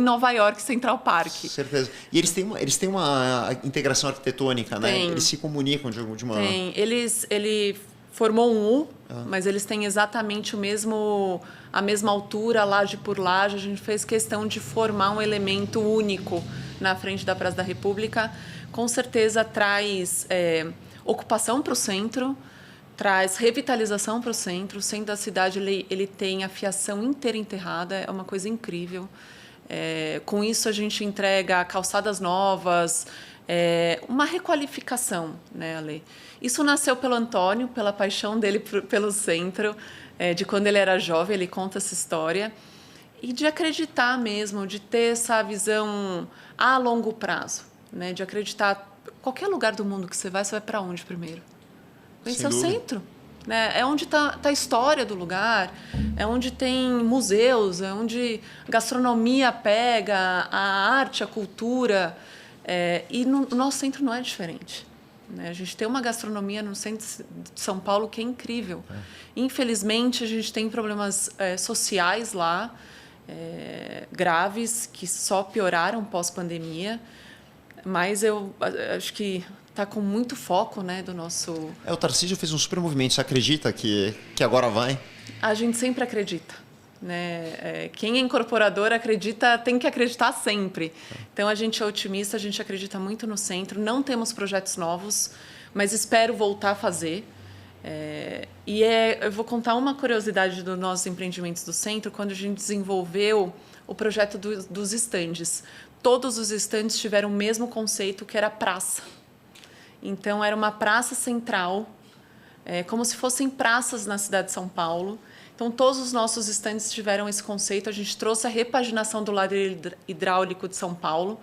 Speaker 2: Nova York, Central Park.
Speaker 1: Certeza. E eles têm uma integração arquitetônica, né? Eles se comunicam de uma...
Speaker 2: Tem. Ele formou um U, mas eles têm exatamente a mesma altura, laje por laje. A gente fez questão de formar um elemento único na frente da Praça da República. Com certeza traz ocupação para o centro, traz revitalização para o centro. O centro da cidade ele tem a fiação inteira enterrada, é uma coisa incrível. Com isso, a gente entrega calçadas novas, uma requalificação, né, Ale? Isso nasceu pelo Antônio, pela paixão dele pelo centro, de quando ele era jovem, ele conta essa história, e de acreditar mesmo, de ter essa visão a longo prazo, né, de acreditar. Qualquer lugar do mundo que você vai para onde primeiro? Conhecer o centro. Né? É onde está a história do lugar, é onde tem museus, é onde a gastronomia pega, a arte, a cultura. E no nosso centro não é diferente. Né? A gente tem uma gastronomia no centro de São Paulo que é incrível. Infelizmente, a gente tem problemas sociais lá, graves, que só pioraram pós-pandemia. Mas eu acho que está com muito foco, né, do nosso...
Speaker 1: O Tarcísio fez um super movimento. Você acredita que agora vai?
Speaker 2: A gente sempre acredita. Né? Quem é incorporador acredita, tem que acreditar sempre. Então, a gente é otimista, a gente acredita muito no centro. Não temos projetos novos, mas espero voltar a fazer. Eu vou contar uma curiosidade dos nossos empreendimentos do centro. Quando a gente desenvolveu o projeto dos estandes, todos os estandes tiveram o mesmo conceito, que era praça. Então, era uma praça central, como se fossem praças na cidade de São Paulo. Então, todos os nossos estandes tiveram esse conceito. A gente trouxe a repaginação do lado hidráulico de São Paulo.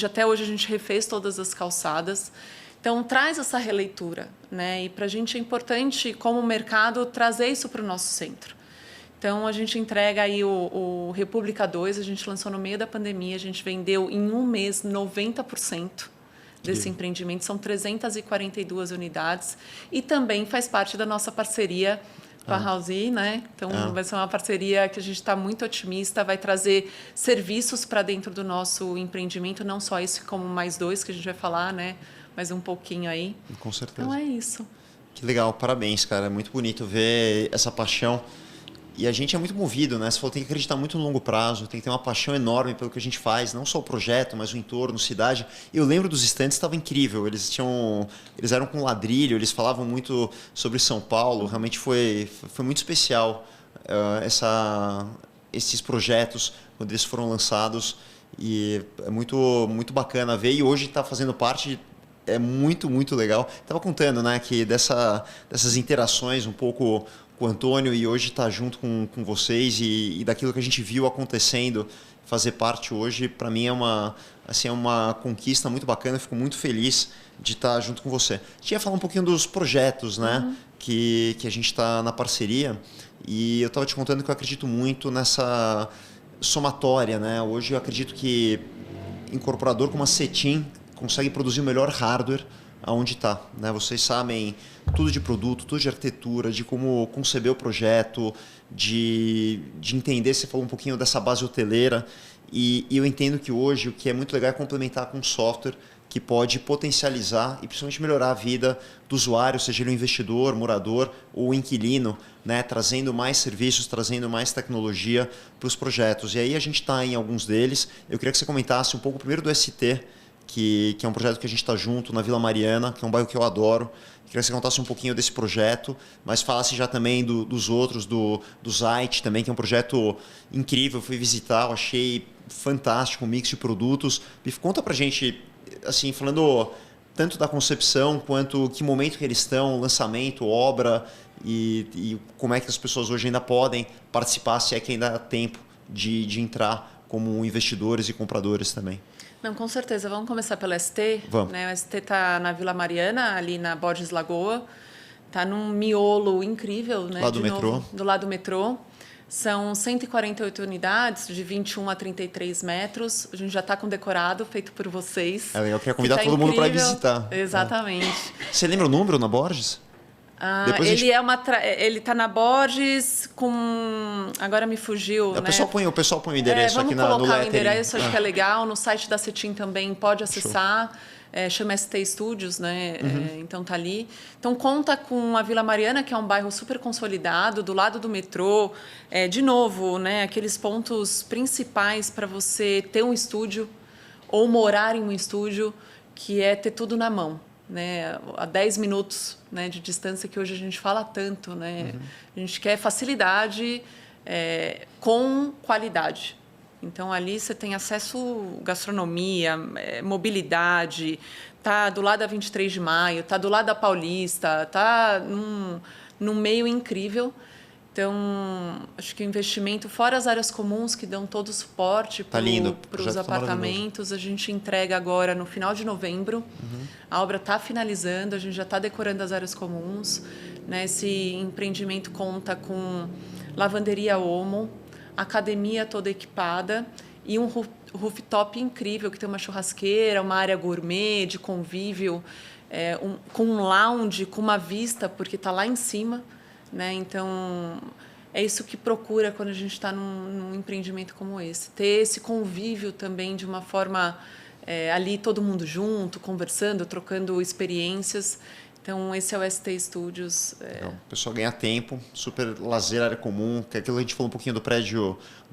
Speaker 2: Até hoje, a gente refez todas as calçadas. Então, traz essa releitura, né? E para a gente é importante, como mercado, trazer isso para o nosso centro. Então, a gente entrega aí o República 2, a gente lançou no meio da pandemia, a gente vendeu em um mês 90% desse empreendimento, são 342 unidades. E também faz parte da nossa parceria com a Housee, né? Então, vai ser uma parceria que a gente está muito otimista, vai trazer serviços para dentro do nosso empreendimento, não só esse, como mais 2 que a gente vai falar, né? Mais um pouquinho aí.
Speaker 1: Com certeza.
Speaker 2: Então, é isso.
Speaker 1: Que legal, parabéns, cara. É muito bonito ver essa paixão. E a gente é muito movido, né? Você falou, tem que acreditar muito no longo prazo, tem que ter uma paixão enorme pelo que a gente faz, não só o projeto, mas o entorno, cidade. Eu lembro dos estandes, estava incrível. Eles eram com ladrilho, eles falavam muito sobre São Paulo. Realmente foi muito especial esses projetos quando eles foram lançados. E é muito bacana ver. E hoje está fazendo parte. É muito, muito legal. Estava contando, né, que dessas interações um pouco com o Antônio e hoje estar junto com vocês e daquilo que a gente viu acontecendo, fazer parte hoje, para mim é uma conquista muito bacana. Eu fico muito feliz de estar junto com você. A gente ia falar um pouquinho dos projetos, né, que a gente está na parceria, e eu estava te contando que eu acredito muito nessa somatória, né? Hoje eu acredito que incorporador como a Cetim consegue produzir o melhor hardware aonde está, né? Vocês sabem tudo de produto, tudo de arquitetura, de como conceber o projeto, de entender, você falou um pouquinho dessa base hoteleira, e eu entendo que hoje o que é muito legal é complementar com software que pode potencializar e principalmente melhorar a vida do usuário, seja ele um investidor, morador ou inquilino, né? Trazendo mais serviços, trazendo mais tecnologia para os projetos. E aí a gente está em alguns deles. Eu queria que você comentasse um pouco primeiro do ST, que é um projeto que a gente está junto na Vila Mariana, que é um bairro que eu adoro. Queria que você contasse um pouquinho desse projeto, mas falasse já também dos outros, do Zite também, que é um projeto incrível. Eu fui visitar, eu achei fantástico, um mix de produtos. E conta pra gente, assim, falando tanto da concepção, quanto que momento que eles estão, lançamento, obra, e como é que as pessoas hoje ainda podem participar, se é que ainda há tempo de entrar como investidores e compradores também.
Speaker 2: Não, com certeza. Vamos começar pelo ST.
Speaker 1: Vamos.
Speaker 2: Né? O ST está na Vila Mariana, ali na Borges Lagoa. Está num miolo incrível. Né?
Speaker 1: Lá do metrô.
Speaker 2: Do lado do metrô. São 148 unidades, de 21 a 33 metros. A gente já está com decorado, feito por vocês.
Speaker 1: É legal, eu queria convidar todo mundo para visitar.
Speaker 2: Exatamente.
Speaker 1: Você lembra o número na Borges?
Speaker 2: Ele está na Borges com... Agora me fugiu.
Speaker 1: O pessoal põe o endereço aqui no lettering.
Speaker 2: Vamos colocar o endereço, acho que é legal. No site da Cetim também pode acessar. Chama ST Studios, né? Então tá ali. Então conta com a Vila Mariana, que é um bairro super consolidado, do lado do metrô. De novo, né? Aqueles pontos principais para você ter um estúdio ou morar em um estúdio, que é ter tudo na mão. Né, a 10 minutos, né, de distância, que hoje a gente fala tanto. Né? A gente quer facilidade com qualidade. Então, ali você tem acesso à gastronomia, mobilidade, está do lado da 23 de Maio, está do lado da Paulista, está num meio incrível. Então, acho que o investimento, fora as áreas comuns que dão todo o suporte para os apartamentos, a gente entrega agora no final de novembro. A obra está finalizando, a gente já está decorando as áreas comuns. Né? Esse empreendimento conta com lavanderia Omo, academia toda equipada e um rooftop incrível, que tem uma churrasqueira, uma área gourmet, de convívio, com um lounge, com uma vista, porque está lá em cima. Né? Então, é isso que procura quando a gente está num empreendimento como esse. Ter esse convívio também de uma forma ali todo mundo junto, conversando, trocando experiências. Então, esse é o ST Studios.
Speaker 1: O pessoal ganha tempo, super lazer, área comum, que é aquilo que a gente falou um pouquinho do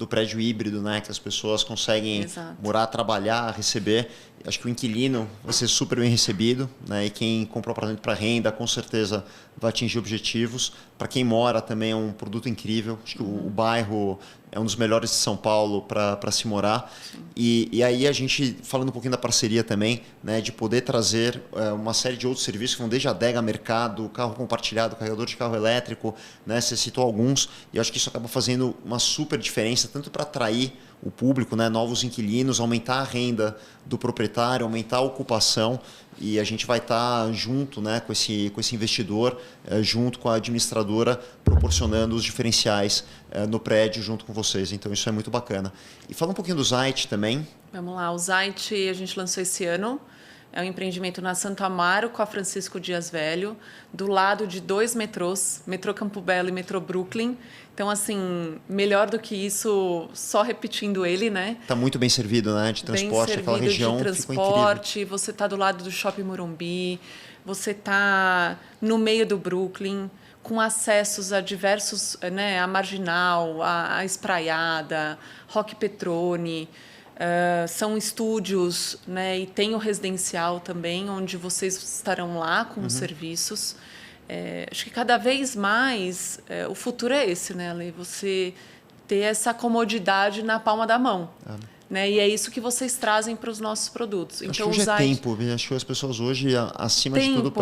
Speaker 1: prédio híbrido, né? Que as pessoas conseguem morar, trabalhar, receber. Acho que o inquilino vai ser super bem recebido, né? E quem comprou apartamento para renda, com certeza vai atingir objetivos. Para quem mora também é um produto incrível. Acho que o bairro é um dos melhores de São Paulo para se morar. E aí a gente, falando um pouquinho da parceria também, né, de poder trazer uma série de outros serviços, que vão desde a adega, mercado, carro compartilhado, carregador de carro elétrico, né, você citou alguns, e eu acho que isso acaba fazendo uma super diferença, tanto para atrair o público, né, novos inquilinos, aumentar a renda do proprietário, aumentar a ocupação, e a gente vai estar junto, né, com esse investidor, junto com a administradora, proporcionando os diferenciais no prédio junto com vocês. Então isso é muito bacana. E fala um pouquinho do Zait também.
Speaker 2: Vamos lá, o Zait a gente lançou esse ano. É um empreendimento na Santo Amaro com a Francisco Dias Velho, do lado de 2 metrôs, metrô Campo Belo e metrô Brooklyn. Então, assim, melhor do que isso, só repetindo ele, né?
Speaker 1: Está muito bem servido, né? De transporte, aquela região
Speaker 2: de transporte, você está do lado do Shopping Morumbi, você está no meio do Brooklyn, com acessos a diversos, né? A Marginal, a Espraiada, Roque Petrone. São estúdios, né, e tem o residencial também, onde vocês estarão lá com os serviços. Acho que cada vez mais o futuro é esse, né, Ale? Você ter essa comodidade na palma da mão. Né? E é isso que vocês trazem para os nossos produtos.
Speaker 1: Acho que hoje é tempo. Acho que as pessoas hoje, acima de tudo,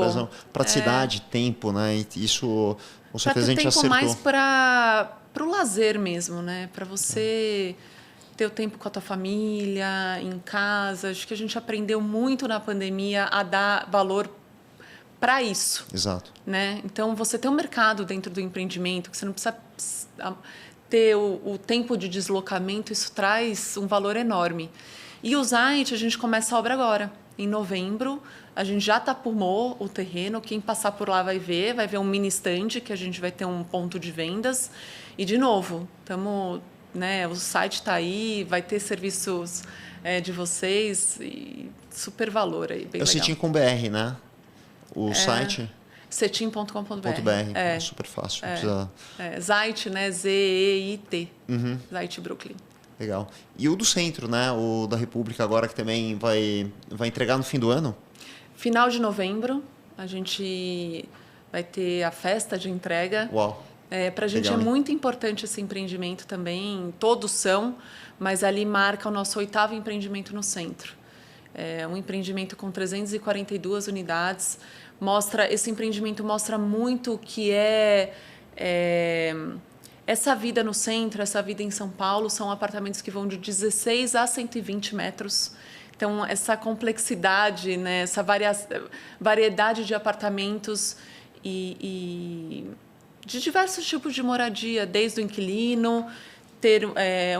Speaker 1: praticidade, tempo. Né? E isso, com certeza, a gente acertou.
Speaker 2: Mais para o lazer mesmo, né? Para você... ter o tempo com a tua família, em casa. Acho que a gente aprendeu muito na pandemia a dar valor para isso.
Speaker 1: Exato.
Speaker 2: Né? Então, você tem um mercado dentro do empreendimento, que você não precisa ter o tempo de deslocamento, isso traz um valor enorme. E o Zait, a gente começa a obra agora. Em novembro, a gente já tapumou o terreno. Quem passar por lá vai ver um mini stand, que a gente vai ter um ponto de vendas. E, de novo, estamos... né, o site está aí, vai ter serviços de vocês e super valor aí, bem legal.
Speaker 1: Cetim com BR, né? O site?
Speaker 2: Cetim.com.br.
Speaker 1: É super fácil.
Speaker 2: Zait, né? Z-E-I-T. Zait Brooklyn.
Speaker 1: Legal. E o do centro, né? O da República agora, que também vai entregar no fim do ano?
Speaker 2: Final de novembro, a gente vai ter a festa de entrega.
Speaker 1: Uau!
Speaker 2: Para a gente
Speaker 1: legal,
Speaker 2: é muito importante esse empreendimento também, todos são, mas ali marca o nosso 8º empreendimento no centro. É um empreendimento com 342 unidades. Esse empreendimento mostra muito o que essa vida no centro, essa vida em São Paulo. São apartamentos que vão de 16 a 120 metros. Então, essa complexidade, né, essa variedade de apartamentos de diversos tipos de moradia, desde o inquilino, ter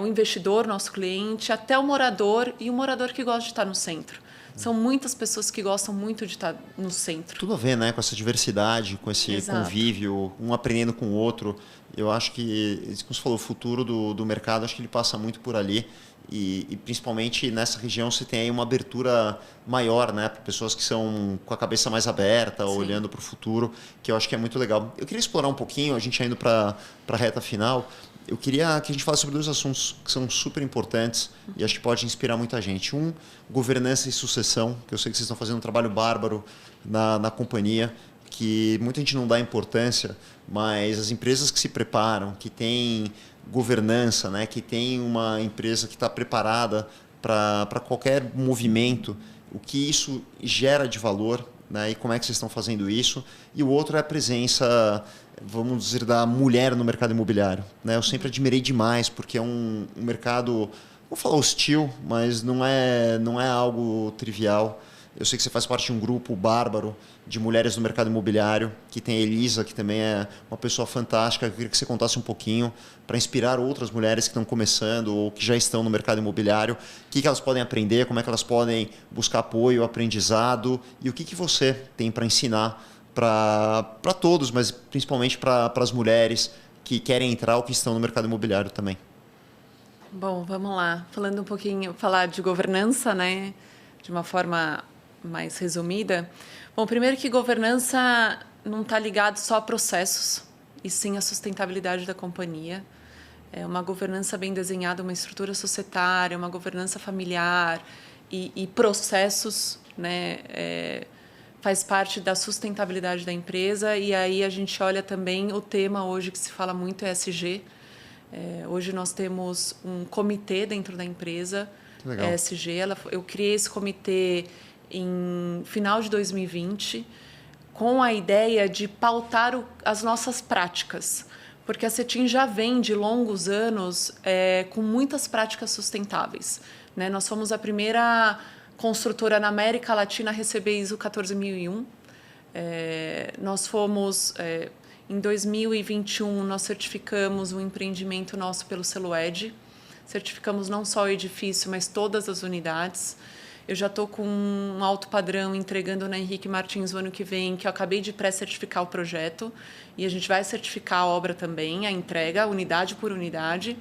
Speaker 2: um investidor, nosso cliente, até o morador e o morador que gosta de estar no centro. São muitas pessoas que gostam muito de estar no centro.
Speaker 1: Tudo a ver, né, com essa diversidade, com esse convívio, um aprendendo com o outro. Eu acho que, como você falou, o futuro do mercado, acho que ele passa muito por ali. E principalmente nessa região você tem aí uma abertura maior, né, para pessoas que são com a cabeça mais aberta, Sim. olhando para o futuro, que eu acho que é muito legal. Eu queria explorar um pouquinho, a gente indo para a reta final, eu queria que a gente falasse sobre 2 assuntos que são super importantes e acho que pode inspirar muita gente. Um, governança e sucessão, que eu sei que vocês estão fazendo um trabalho bárbaro na companhia, que muita gente não dá importância, mas as empresas que se preparam, que têm governança, né, que tem uma empresa que está preparada para qualquer movimento, o que isso gera de valor, né, e como é que vocês estão fazendo isso. E o outro é a presença, vamos dizer, da mulher no mercado imobiliário. Né? Eu sempre admirei demais, porque é um mercado, vou falar hostil, mas não é algo trivial. Eu sei que você faz parte de um grupo bárbaro de mulheres no mercado imobiliário, que tem a Elisa, que também é uma pessoa fantástica. Eu queria que você contasse um pouquinho para inspirar outras mulheres que estão começando ou que já estão no mercado imobiliário. O que elas podem aprender, como é que elas podem buscar apoio, aprendizado e o que você tem para ensinar para todos, mas principalmente para as mulheres que querem entrar ou que estão no mercado imobiliário também.
Speaker 2: Bom, vamos lá. Falando um pouquinho, falar de governança, né, de uma forma mais resumida. Bom, primeiro que governança não está ligado só a processos, e sim a sustentabilidade da companhia. É uma governança bem desenhada, uma estrutura societária, uma governança familiar e processos, né, faz parte da sustentabilidade da empresa. E aí a gente olha também o tema hoje que se fala muito ESG, Hoje nós temos um comitê dentro da empresa, ESG. Eu criei esse comitê em final de 2020, com a ideia de pautar as nossas práticas, porque a Cetim já vem de longos anos com muitas práticas sustentáveis, né? Nós fomos a primeira construtora na América Latina a receber ISO 14001. Nós fomos, em 2021, nós certificamos um empreendimento nosso pelo selo EDGE. Certificamos não só o edifício, mas todas as unidades. Eu já estou com um alto padrão entregando na Henrique Martins o ano que vem, que eu acabei de pré-certificar o projeto. E a gente vai certificar a obra também, a entrega, unidade por unidade.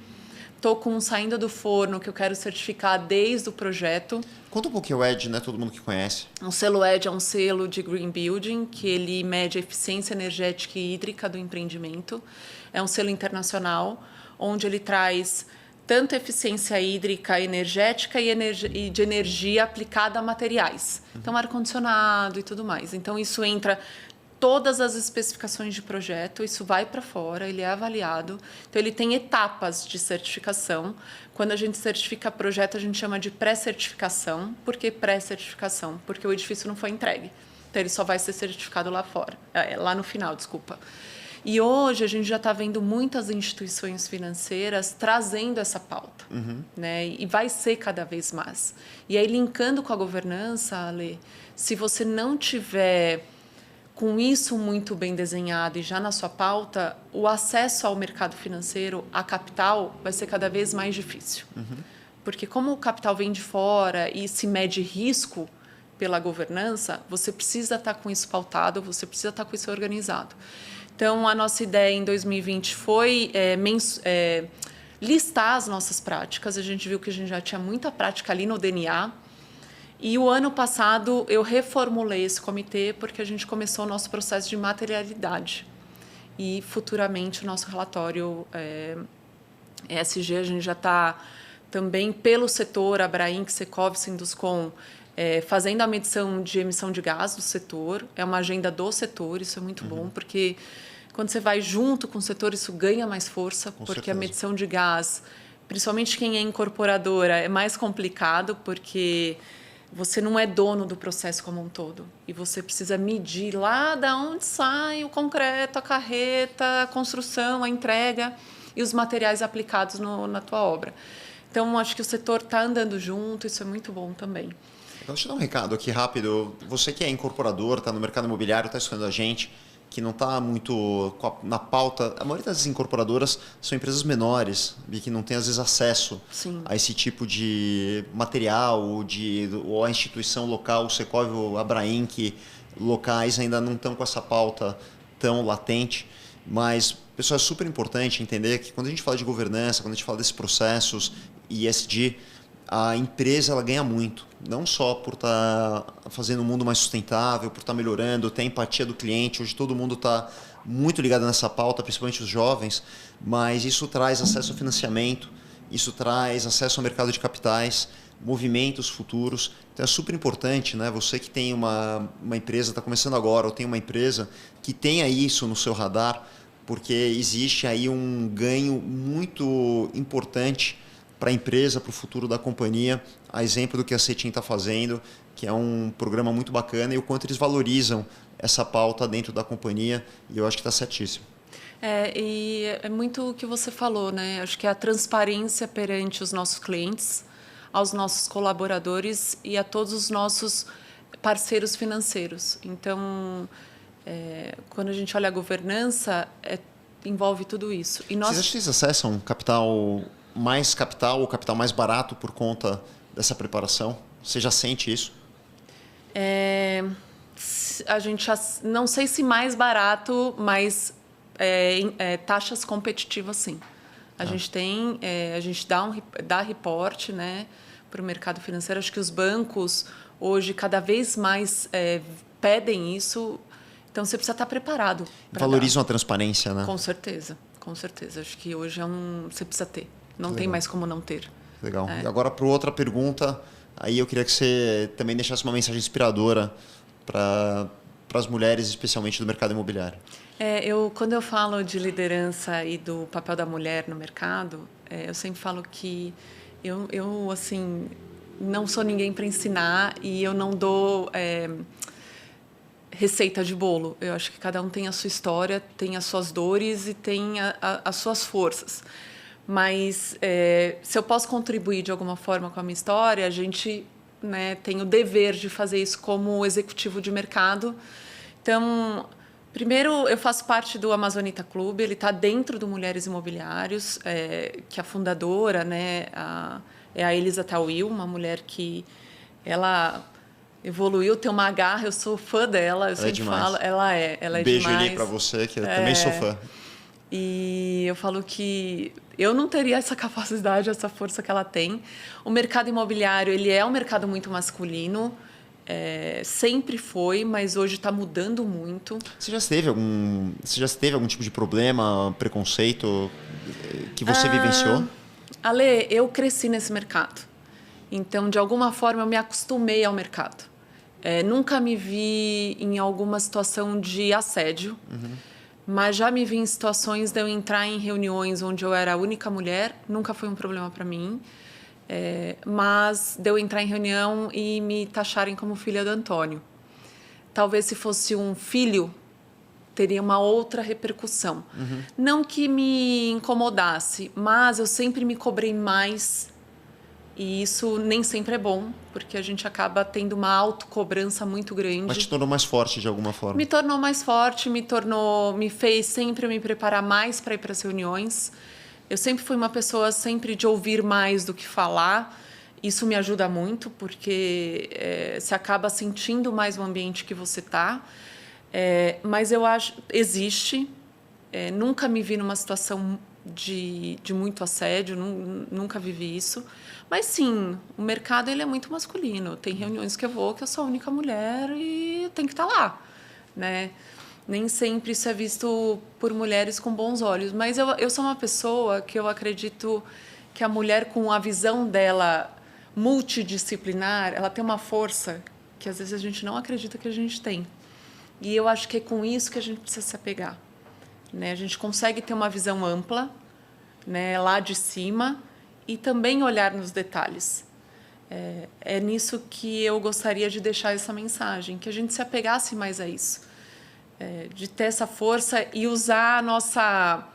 Speaker 2: Estou com um saindo do forno que eu quero certificar desde o projeto.
Speaker 1: Conta um pouquinho o EDGE, né? Todo mundo que conhece.
Speaker 2: O selo EDGE é um selo de Green Building, que ele mede a eficiência energética e hídrica do empreendimento. É um selo internacional, onde ele traz tanto eficiência hídrica, energética e de energia aplicada a materiais. Então, ar-condicionado e tudo mais. Então, isso entra todas as especificações de projeto, isso vai para fora, ele é avaliado. Então, ele tem etapas de certificação. Quando a gente certifica projeto, a gente chama de pré-certificação. Por que pré-certificação? Porque o edifício não foi entregue. Então, ele só vai ser certificado lá fora, lá no final, desculpa. E hoje a gente já está vendo muitas instituições financeiras trazendo essa pauta, né? E vai ser cada vez mais. E aí, linkando com a governança, Ale, se você não tiver com isso muito bem desenhado e já na sua pauta, o acesso ao mercado financeiro, a capital, vai ser cada vez mais difícil. Porque como o capital vem de fora e se mede risco pela governança, você precisa estar com isso pautado, você precisa estar com isso organizado. Então, a nossa ideia em 2020 foi listar as nossas práticas. A gente viu que a gente já tinha muita prática ali no DNA. E o ano passado, eu reformulei esse comitê porque a gente começou o nosso processo de materialidade. E, futuramente, o nosso relatório ESG, a gente já está também pelo setor, Abrainc, Secov, Sinduscon, fazendo a medição de emissão de gás do setor. É uma agenda do setor, isso é muito bom, porque quando você vai junto com o setor, isso ganha mais força, porque certeza. A medição de gás, principalmente quem é incorporadora, é mais complicado, porque você não é dono do processo como um todo. E você precisa medir lá de onde sai o concreto, a carreta, a construção, a entrega e os materiais aplicados na tua obra. Então, acho que o setor está andando junto, isso é muito bom também.
Speaker 1: Então, deixa eu dar um recado aqui rápido. Você que é incorporador, está no mercado imobiliário, está escutando a gente, que não está muito na pauta. A maioria das incorporadoras são empresas menores e que não têm, às vezes, acesso a esse tipo de material ou a instituição local, o Secov, o Abrainc, locais ainda não estão com essa pauta tão latente. Mas, pessoal, é super importante entender que quando a gente fala de governança, quando a gente fala desses processos ESG, a empresa ela ganha muito, não só por estar fazendo um mundo mais sustentável, por estar melhorando, ter a empatia do cliente. Hoje todo mundo está muito ligado nessa pauta, principalmente os jovens, mas isso traz acesso ao financiamento, isso traz acesso ao mercado de capitais, movimentos futuros. Então é super importante, né? Você que tem uma empresa, está começando agora, ou tem uma empresa que tenha isso no seu radar, porque existe aí um ganho muito importante para a empresa, para o futuro da companhia, a exemplo do que a Cetim está fazendo, que é um programa muito bacana, e o quanto eles valorizam essa pauta dentro da companhia, e eu acho que está certíssimo.
Speaker 2: E é muito o que você falou, né? Acho que é a transparência perante os nossos clientes, aos nossos colaboradores e a todos os nossos parceiros financeiros. Então, quando a gente olha a governança, envolve tudo isso. E
Speaker 1: Vocês acham que vocês acessam capital ou capital mais barato por conta dessa preparação? Você já sente isso?
Speaker 2: A gente não sei se mais barato, mas taxas competitivas, sim. A gente tem, a gente dá reporte, né, para o mercado financeiro. Acho que os bancos hoje cada vez mais pedem isso. Então você precisa estar preparado.
Speaker 1: Valorizam a transparência, né?
Speaker 2: Com certeza, com certeza. Acho que hoje você precisa ter. Não tem mais como não ter.
Speaker 1: Legal. E agora, para outra pergunta, aí eu queria que você também deixasse uma mensagem inspiradora para para as mulheres, especialmente do mercado imobiliário?
Speaker 2: Quando eu falo de liderança e do papel da mulher no mercado, eu sempre falo que eu assim, não sou ninguém para ensinar e eu não dou receita de bolo. Eu acho que cada um tem a sua história, tem as suas dores e tem as suas forças. Mas se eu posso contribuir de alguma forma com a minha história, a gente, né, tem o dever de fazer isso como executivo de mercado. Então, primeiro, eu faço parte do Amazonita Clube, ele está dentro do Mulheres Imobiliários, que a fundadora, né, é a Elisa Tawil, uma mulher que ela evoluiu, tem uma garra, eu sou fã dela, eu sempre falo, ela é
Speaker 1: Beijo
Speaker 2: demais.
Speaker 1: Eli para você, que eu também sou fã.
Speaker 2: E eu falo que eu não teria essa capacidade, essa força que ela tem. O mercado imobiliário, ele é um mercado muito masculino, sempre foi, mas hoje está mudando muito.
Speaker 1: Você já teve algum tipo de problema, preconceito que você vivenciou?
Speaker 2: Ale, eu cresci nesse mercado. Então, de alguma forma, eu me acostumei ao mercado. Nunca me vi em alguma situação de assédio, mas já me vi em situações de eu entrar em reuniões onde eu era a única mulher, nunca foi um problema para mim. Mas de eu entrar em reunião e me taxarem como filha do Antônio. Talvez se fosse um filho, teria uma outra repercussão. Não que me incomodasse, mas eu sempre me cobrei mais. E isso nem sempre é bom, porque a gente acaba tendo uma autocobrança muito grande.
Speaker 1: Mas te tornou mais forte de alguma forma?
Speaker 2: Me tornou mais forte, me fez sempre me preparar mais para ir para as reuniões. Eu sempre fui uma pessoa sempre de ouvir mais do que falar. Isso me ajuda muito, porque você acaba sentindo mais o ambiente que você está. Mas eu acho existe. Nunca me vi numa situação de muito assédio, nunca vivi isso. Mas sim, o mercado ele é muito masculino. Tem reuniões que eu sou a única mulher e eu tenho que estar lá, né? Nem sempre isso é visto por mulheres com bons olhos. Mas eu sou uma pessoa que eu acredito que a mulher, com a visão dela multidisciplinar, ela tem uma força que às vezes a gente não acredita que a gente tem. E eu acho que é com isso que a gente precisa se apegar, né? A gente consegue ter uma visão ampla, né, lá de cima, e também olhar nos detalhes. É nisso que eu gostaria de deixar essa mensagem, que a gente se apegasse mais a isso. De ter essa força e usar a nossa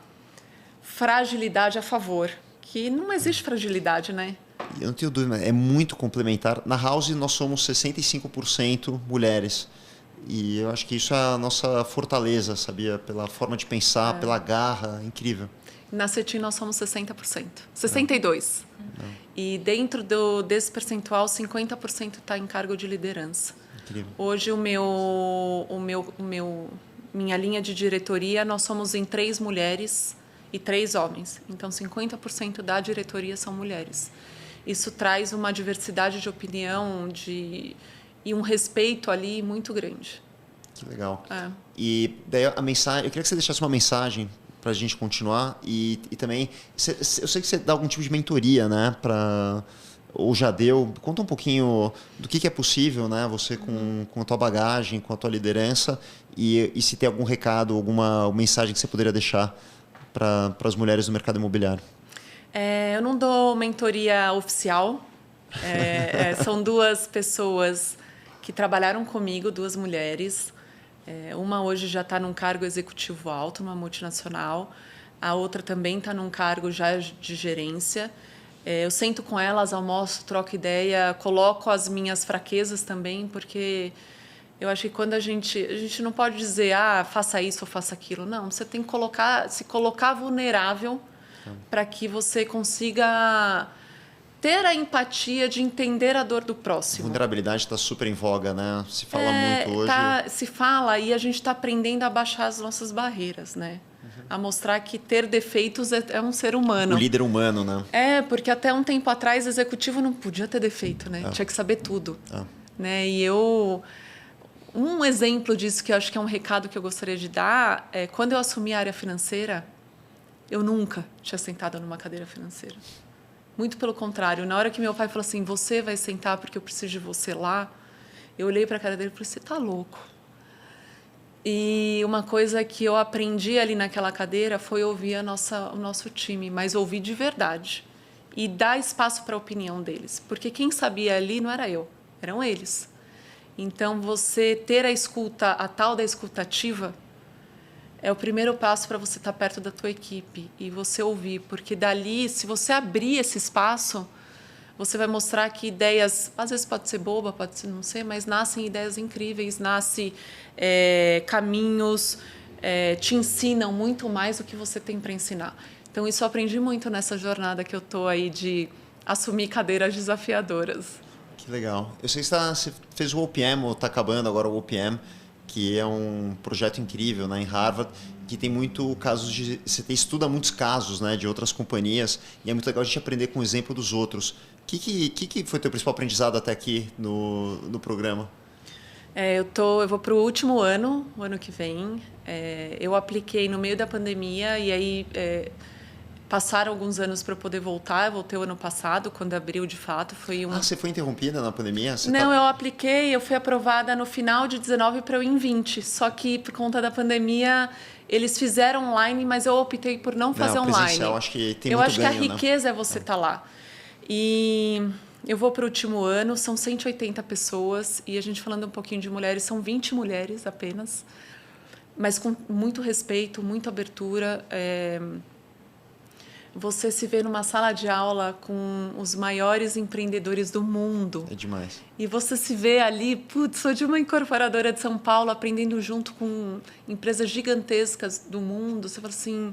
Speaker 2: fragilidade a favor. Que não existe fragilidade, né?
Speaker 1: Eu não tenho dúvida, é muito complementar. Na House, nós somos 65% mulheres. E eu acho que isso é a nossa fortaleza, sabia? Pela forma de pensar, pela garra, incrível.
Speaker 2: Na CETIM nós somos 60%, 62%. E dentro desse percentual, 50% está em cargo de liderança.
Speaker 1: Incrível.
Speaker 2: Hoje, minha linha de diretoria, nós somos em 3 mulheres e 3 homens. Então, 50% da diretoria são mulheres. Isso traz uma diversidade de opinião e um respeito ali muito grande.
Speaker 1: Que legal. E daí a mensagem, eu queria que você deixasse uma mensagem para a gente continuar e também, eu sei que você dá algum tipo de mentoria, né, ou já deu. Conta um pouquinho do que é possível, né, você com a tua bagagem, com a tua liderança e se tem algum recado, alguma mensagem que você poderia deixar para as mulheres do mercado imobiliário.
Speaker 2: Eu não dou mentoria oficial. São 2 pessoas que trabalharam comigo, 2 mulheres. Uma hoje já está num cargo executivo alto, numa multinacional. A outra também está num cargo já de gerência. Eu sento com elas, almoço, troco ideia, coloco as minhas fraquezas também, porque eu acho que quando a gente não pode dizer, faça isso ou faça aquilo. Não, você tem que se colocar vulnerável para que você consiga ter a empatia de entender a dor do próximo.
Speaker 1: Vulnerabilidade está super em voga, né? Se fala muito hoje.
Speaker 2: Se fala e a gente está aprendendo a baixar as nossas barreiras, né? A mostrar que ter defeitos é um ser humano.
Speaker 1: O líder humano, né?
Speaker 2: Porque até um tempo atrás, executivo não podia ter defeito, né? Tinha que saber tudo. Né? E um exemplo disso que eu acho que é um recado que eu gostaria de dar é quando eu assumi a área financeira, eu nunca tinha sentado numa cadeira financeira. Muito pelo contrário. Na hora que meu pai falou assim, você vai sentar porque eu preciso de você lá, eu olhei para a cara dele e falei, você está louco? E uma coisa que eu aprendi ali naquela cadeira foi ouvir o nosso time, mas ouvir de verdade. E dar espaço para a opinião deles. Porque quem sabia ali não era eu, eram eles. Então, você ter a tal da escutativa, é o primeiro passo para você estar perto da tua equipe e você ouvir. Porque dali, se você abrir esse espaço, você vai mostrar que ideias, às vezes pode ser boba, pode ser não sei, mas nascem ideias incríveis, nascem caminhos, te ensinam muito mais do que você tem para ensinar. Então, isso eu aprendi muito nessa jornada que eu estou aí de assumir cadeiras desafiadoras.
Speaker 1: Que legal. Eu sei que você fez o OPM, ou está acabando agora o OPM, que é um projeto incrível, né, em Harvard, que tem muito casos de... Você estuda muitos casos, né, de outras companhias, e é muito legal a gente aprender com o exemplo dos outros. O que foi o teu principal aprendizado até aqui no programa?
Speaker 2: Eu vou para o último ano, o ano que vem. Eu apliquei no meio da pandemia e aí passaram alguns anos para eu poder voltar. Eu voltei o ano passado, quando abriu de fato.
Speaker 1: Você foi interrompida na pandemia?
Speaker 2: Não, eu apliquei, eu fui aprovada no final de 19 para eu ir em 20. Só que por conta da pandemia, eles fizeram online, mas eu optei por não fazer online.
Speaker 1: Acho que tem
Speaker 2: eu
Speaker 1: muito
Speaker 2: acho
Speaker 1: ganho,
Speaker 2: que a riqueza é você estar lá. E eu vou para o último ano, são 180 pessoas, e a gente falando um pouquinho de mulheres, são 20 mulheres apenas, mas com muito respeito, muita abertura. Você se vê numa sala de aula com os maiores empreendedores do mundo.
Speaker 1: É demais.
Speaker 2: E você se vê ali, sou de uma incorporadora de São Paulo, aprendendo junto com empresas gigantescas do mundo. Você fala assim,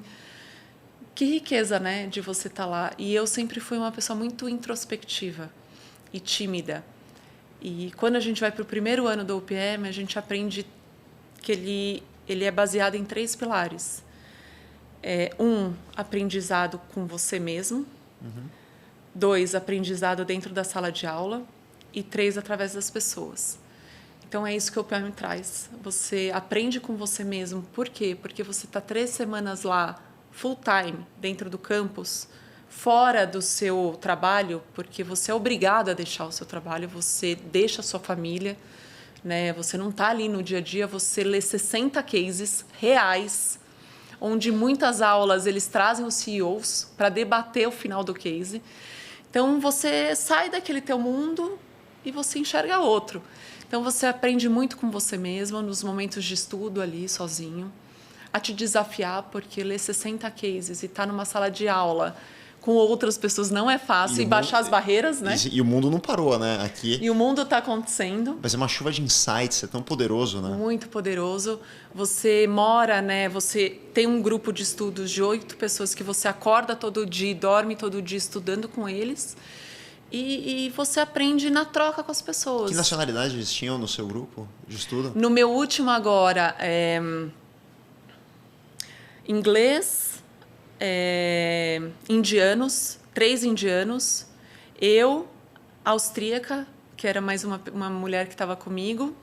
Speaker 2: que riqueza, né, de você estar lá. E eu sempre fui uma pessoa muito introspectiva e tímida. E quando a gente vai para o primeiro ano do OPM, a gente aprende que ele é baseado em 3 pilares. Aprendizado com você mesmo. 2, aprendizado dentro da sala de aula. E 3, através das pessoas. Então, é isso que o OPM traz. Você aprende com você mesmo. Por quê? Porque você está 3 semanas lá, full time, dentro do campus, fora do seu trabalho, porque você é obrigado a deixar o seu trabalho, você deixa a sua família, né? Você não está ali no dia a dia, você lê 60 cases reais, onde muitas aulas eles trazem os CEOs para debater o final do case. Então, você sai daquele teu mundo e você enxerga outro. Então, você aprende muito com você mesmo, nos momentos de estudo ali, sozinho, a te desafiar, porque ler 60 cases e estar numa sala de aula com outras pessoas não é fácil, e baixar as barreiras, né?
Speaker 1: E o mundo não parou, né? Aqui.
Speaker 2: E o mundo está acontecendo.
Speaker 1: Mas é uma chuva de insights, é tão poderoso, né?
Speaker 2: Muito poderoso. Você mora, né? Você tem um grupo de estudos de 8 pessoas que você acorda todo dia, dorme todo dia estudando com eles. E você aprende na troca com as pessoas.
Speaker 1: Que nacionalidade eles tinham no seu grupo de estudo?
Speaker 2: No meu último agora, inglês, indianos, 3 indianos, eu, austríaca, que era mais uma mulher que estava comigo,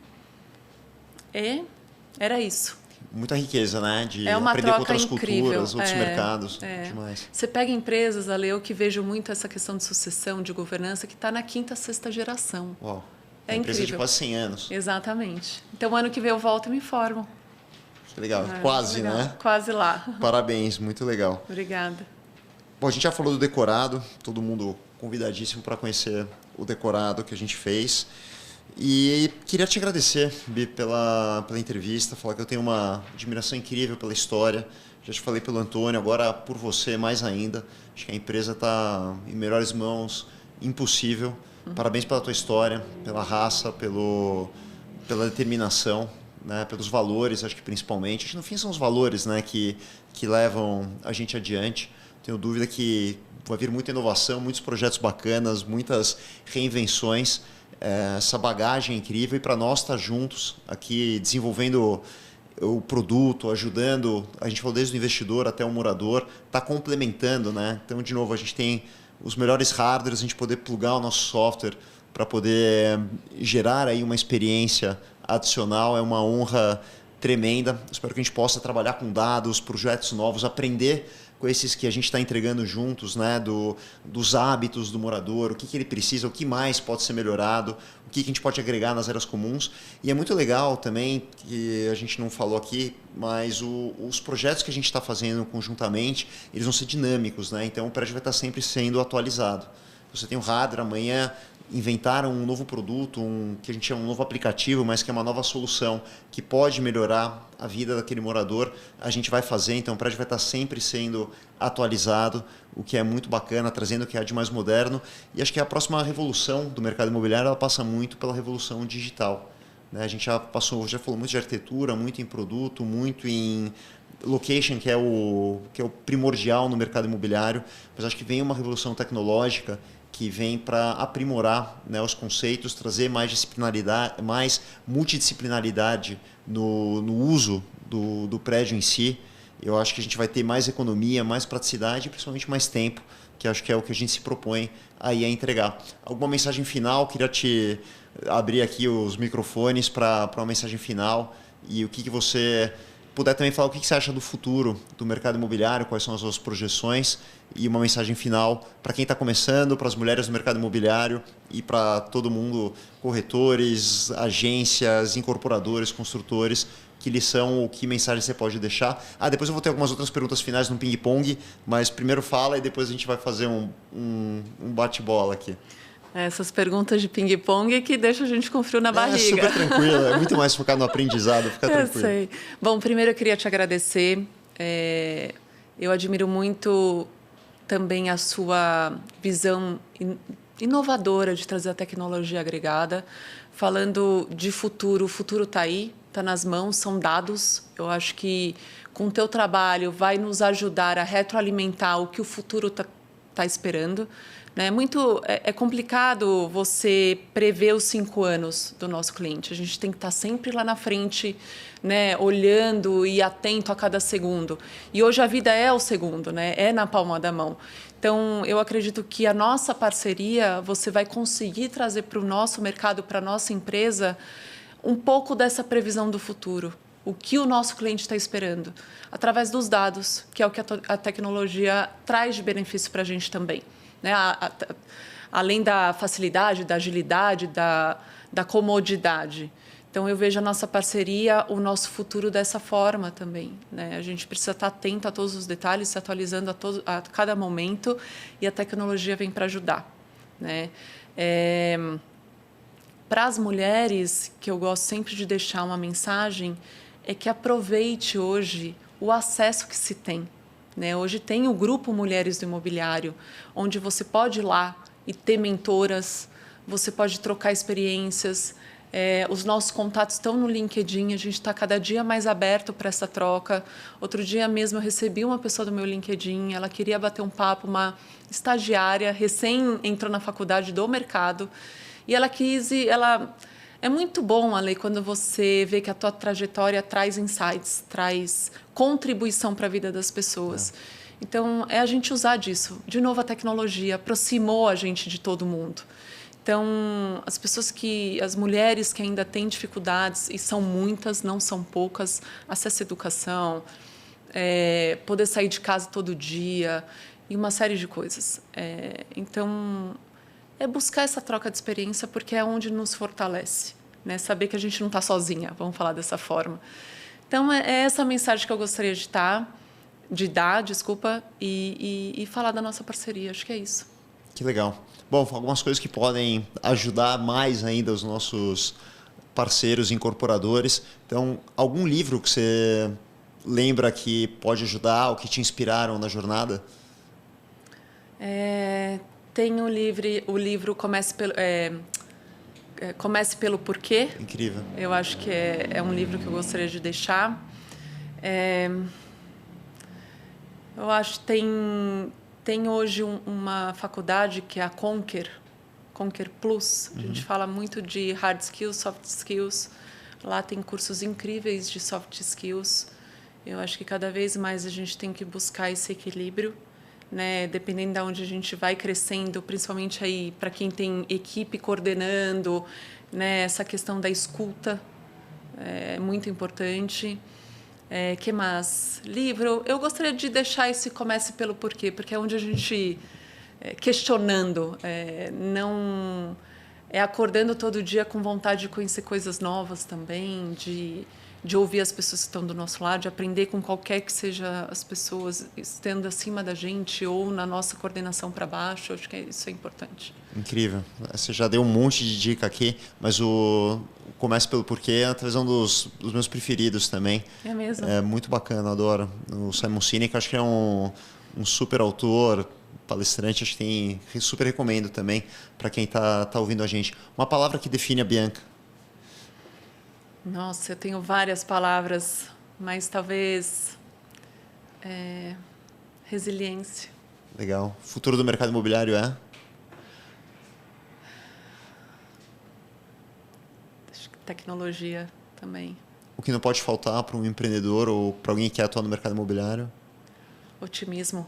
Speaker 2: era isso.
Speaker 1: Muita riqueza, né? De
Speaker 2: uma
Speaker 1: aprender com
Speaker 2: troca
Speaker 1: outras
Speaker 2: incrível.
Speaker 1: culturas, outros mercados. Demais.
Speaker 2: Você pega empresas, Ale, eu que vejo muito essa questão de sucessão, de governança, que está na 5ª, 6ª geração.
Speaker 1: Uau.
Speaker 2: É
Speaker 1: empresa
Speaker 2: incrível.
Speaker 1: de quase 100 anos.
Speaker 2: Exatamente. Então, ano que vem eu volto e me formo.
Speaker 1: Que legal. Quase,
Speaker 2: legal.
Speaker 1: Né?
Speaker 2: Quase lá.
Speaker 1: Parabéns, muito legal.
Speaker 2: Obrigada.
Speaker 1: Bom, a gente já falou do decorado, todo mundo convidadíssimo para conhecer o decorado que a gente fez. E queria te agradecer, Bi, pela entrevista, falar que eu tenho uma admiração incrível pela história. Já te falei pelo Antônio, agora por você mais ainda. Acho que a empresa está em melhores mãos, impossível. Parabéns pela tua história, pela raça, pela determinação, né, pelos valores, acho que principalmente. Acho que no fim são os valores, né, que levam a gente adiante. Tenho dúvida que vai vir muita inovação, muitos projetos bacanas, muitas reinvenções. Essa bagagem é incrível, e para nós estar juntos aqui desenvolvendo o produto, ajudando, a gente falou desde o investidor até o morador, está complementando, né? Então, de novo, a gente tem os melhores hardwares, a gente poder plugar o nosso software para poder gerar aí uma experiência adicional, é uma honra tremenda. Espero que a gente possa trabalhar com dados, projetos novos, aprender com esses que a gente está entregando juntos, né, dos hábitos do morador, o que ele precisa, o que mais pode ser melhorado, o que a gente pode agregar nas áreas comuns. E é muito legal também, que a gente não falou aqui, mas os projetos que a gente está fazendo conjuntamente, eles vão ser dinâmicos, né? Então o prédio vai estar sempre sendo atualizado. Você tem o Radar, amanhã inventaram um novo produto, que a gente chama um novo aplicativo, mas que é uma nova solução que pode melhorar a vida daquele morador. A gente vai fazer, então o prédio vai estar sempre sendo atualizado, o que é muito bacana, trazendo o que há de mais moderno. E acho que a próxima revolução do mercado imobiliário ela passa muito pela revolução digital. Né? A gente já falou muito de arquitetura, muito em produto, muito em location, que é o primordial no mercado imobiliário, mas acho que vem uma revolução tecnológica que vem para aprimorar, né, os conceitos, trazer mais disciplinaridade, mais multidisciplinaridade no uso do prédio em si. Eu acho que a gente vai ter mais economia, mais praticidade e principalmente mais tempo, que acho que é o que a gente se propõe aí a entregar. Alguma mensagem final? Queria te abrir aqui os microfones para uma mensagem final e o que você puder também falar o que você acha do futuro do mercado imobiliário, quais são as suas projeções e uma mensagem final para quem está começando, para as mulheres do mercado imobiliário e para todo mundo, corretores, agências, incorporadores, construtores, que lição ou que mensagem você pode deixar. Depois eu vou ter algumas outras perguntas finais no ping-pong, mas primeiro fala e depois a gente vai fazer um bate-bola aqui.
Speaker 2: Essas perguntas de ping-pong que deixam a gente com frio na barriga.
Speaker 1: É super tranquilo, é muito mais focado no aprendizado, fica tranquilo.
Speaker 2: Eu sei. Bom, primeiro eu queria te agradecer. Eu admiro muito também a sua visão inovadora de trazer a tecnologia agregada. Falando de futuro, o futuro está aí, está nas mãos, são dados. Eu acho que com o teu trabalho vai nos ajudar a retroalimentar o que o futuro está esperando. É complicado você prever os 5 anos do nosso cliente. A gente tem que estar sempre lá na frente, né, olhando e atento a cada segundo. E hoje a vida é o segundo, né, é na palma da mão. Então, eu acredito que a nossa parceria, você vai conseguir trazer para o nosso mercado, para a nossa empresa, um pouco dessa previsão do futuro. O que o nosso cliente está esperando, através dos dados, que é o que a tecnologia traz de benefício para a gente também. Né? Além da facilidade, da agilidade, da comodidade. Então, eu vejo a nossa parceria, o nosso futuro dessa forma também. Né? A gente precisa estar atento a todos os detalhes, se atualizando a cada momento, e a tecnologia vem para ajudar. Né? Para as mulheres, que eu gosto sempre de deixar uma mensagem, é que aproveite hoje o acesso que se tem. Hoje tem o Grupo Mulheres do Imobiliário, onde você pode ir lá e ter mentoras, você pode trocar experiências. Os nossos contatos estão no LinkedIn, a gente está cada dia mais aberto para essa troca. Outro dia mesmo eu recebi uma pessoa do meu LinkedIn, ela queria bater um papo, uma estagiária, recém entrou na faculdade do mercado, e ela quis... É muito bom, Ale, quando você vê que a tua trajetória traz insights, traz contribuição para a vida das pessoas. Então, é a gente usar disso. De novo, a tecnologia aproximou a gente de todo mundo. Então, as mulheres que ainda têm dificuldades, e são muitas, não são poucas, acesso à educação, poder sair de casa todo dia, e uma série de coisas. Então... é buscar essa troca de experiência, porque é onde nos fortalece, né? Saber que a gente não está sozinha, vamos falar dessa forma. Então, é essa mensagem que eu gostaria de dar, e falar da nossa parceria. Acho que é isso.
Speaker 1: Que legal. Bom, algumas coisas que podem ajudar mais ainda os nossos parceiros incorporadores. Então, algum livro que você lembra que pode ajudar ou que te inspiraram na jornada?
Speaker 2: Tem o livro Comece pelo Porquê.
Speaker 1: Incrível.
Speaker 2: Eu acho que é um livro que eu gostaria de deixar. Eu acho que tem hoje uma faculdade que é a Conquer Plus. A gente fala muito de hard skills, soft skills. Lá tem cursos incríveis de soft skills. Eu acho que cada vez mais a gente tem que buscar esse equilíbrio. Né, dependendo de onde a gente vai crescendo, principalmente aí para quem tem equipe coordenando, né, essa questão da escuta é muito importante. Que mais? Livro. Eu gostaria de deixar esse Comece pelo Porquê, porque é onde a gente questionando, não acordando todo dia com vontade de conhecer coisas novas também, de ouvir as pessoas que estão do nosso lado, de aprender com qualquer que seja as pessoas estando acima da gente ou na nossa coordenação para baixo. Acho que isso é importante.
Speaker 1: Incrível. Você já deu um monte de dica aqui, mas o Comece pelo Porquê é talvez um dos meus preferidos também.
Speaker 2: É mesmo?
Speaker 1: É muito bacana, adoro. O Simon Sinek, acho que é um super autor, palestrante, acho que super recomendo também para quem tá ouvindo a gente. Uma palavra que define a Bianca.
Speaker 2: Nossa, eu tenho várias palavras, mas talvez resiliência.
Speaker 1: Legal. O futuro do mercado imobiliário é?
Speaker 2: Acho que tecnologia também.
Speaker 1: O que não pode faltar para um empreendedor ou para alguém que quer atuar no mercado imobiliário?
Speaker 2: Otimismo.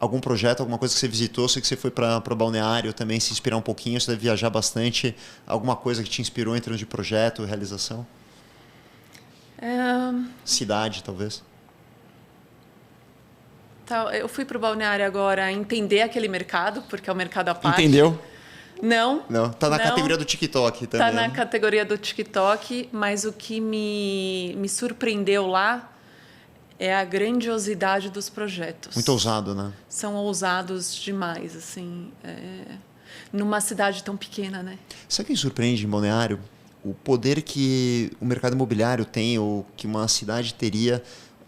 Speaker 1: Algum projeto, alguma coisa que você visitou? Sei que você foi para o Balneário também se inspirar um pouquinho, você deve viajar bastante. Alguma coisa que te inspirou em termos de projeto, realização? Cidade, talvez?
Speaker 2: Eu fui para o Balneário agora entender aquele mercado, porque é o mercado à parte.
Speaker 1: Entendeu?
Speaker 2: Não.
Speaker 1: Não, tá na categoria do TikTok também.
Speaker 2: Tá na categoria do TikTok, mas o que me surpreendeu lá é a grandiosidade dos projetos.
Speaker 1: Muito ousado, né?
Speaker 2: São ousados demais, assim, numa cidade tão pequena, né?
Speaker 1: Sabe o que me surpreende em Balneário? O poder que o mercado imobiliário tem, ou que uma cidade teria,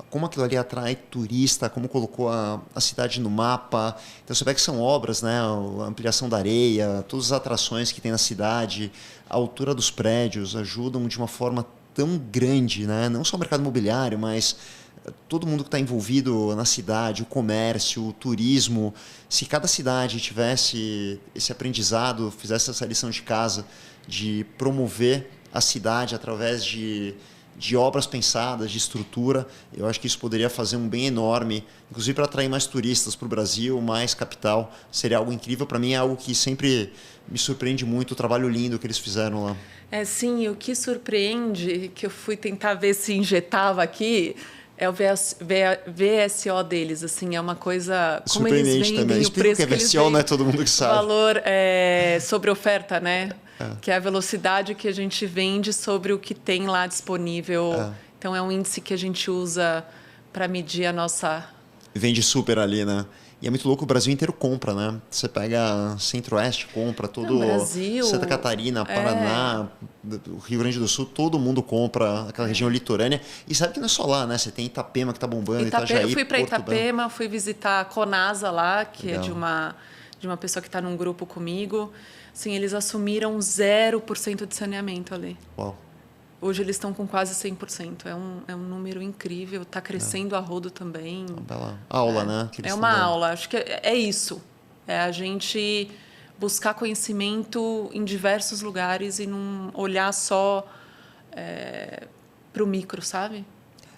Speaker 1: como aquilo ali atrai turista, como colocou a cidade no mapa. Então você vê que são obras, né? A ampliação da areia, todas as atrações que tem na cidade, a altura dos prédios ajudam de uma forma tão grande, né? Não só o mercado imobiliário, mas todo mundo que está envolvido na cidade, o comércio, o turismo. Se cada cidade tivesse esse aprendizado, fizesse essa lição de casa de promover a cidade através de obras pensadas, de estrutura, eu acho que isso poderia fazer um bem enorme, inclusive para atrair mais turistas para o Brasil, mais capital. Seria algo incrível. Para mim é algo que sempre me surpreende muito, o trabalho lindo que eles fizeram lá.
Speaker 2: Sim, o que surpreende, que eu fui tentar ver se injetava aqui, é o VSO deles, assim, é uma coisa... Como eles vendem
Speaker 1: também.
Speaker 2: O preço
Speaker 1: que é VSO, não é todo mundo que sabe.
Speaker 2: O valor sobre oferta, né? Que é a velocidade que a gente vende sobre o que tem lá disponível. Então, é um índice que a gente usa para medir a nossa...
Speaker 1: Vende super ali, né? E é muito louco, o Brasil inteiro compra, né? Você pega Centro-Oeste, compra todo...
Speaker 2: Brasil,
Speaker 1: Santa Catarina, Paraná, Rio Grande do Sul, todo mundo compra aquela região litorânea. E sabe que não é só lá, né? Você tem Itapema que tá bombando, Itajaí,
Speaker 2: eu fui para
Speaker 1: Porto
Speaker 2: Itapema, fui visitar a Conasa lá, que
Speaker 1: Legal.
Speaker 2: é de uma pessoa que está num grupo comigo. Sim, eles assumiram 0% de saneamento ali.
Speaker 1: Uau.
Speaker 2: Hoje eles estão com quase 100%. É um número incrível. Está crescendo a rodo também.
Speaker 1: Uma bela aula, né?
Speaker 2: É uma aula. Acho que é isso. É a gente buscar conhecimento em diversos lugares e não olhar só para o micro, sabe?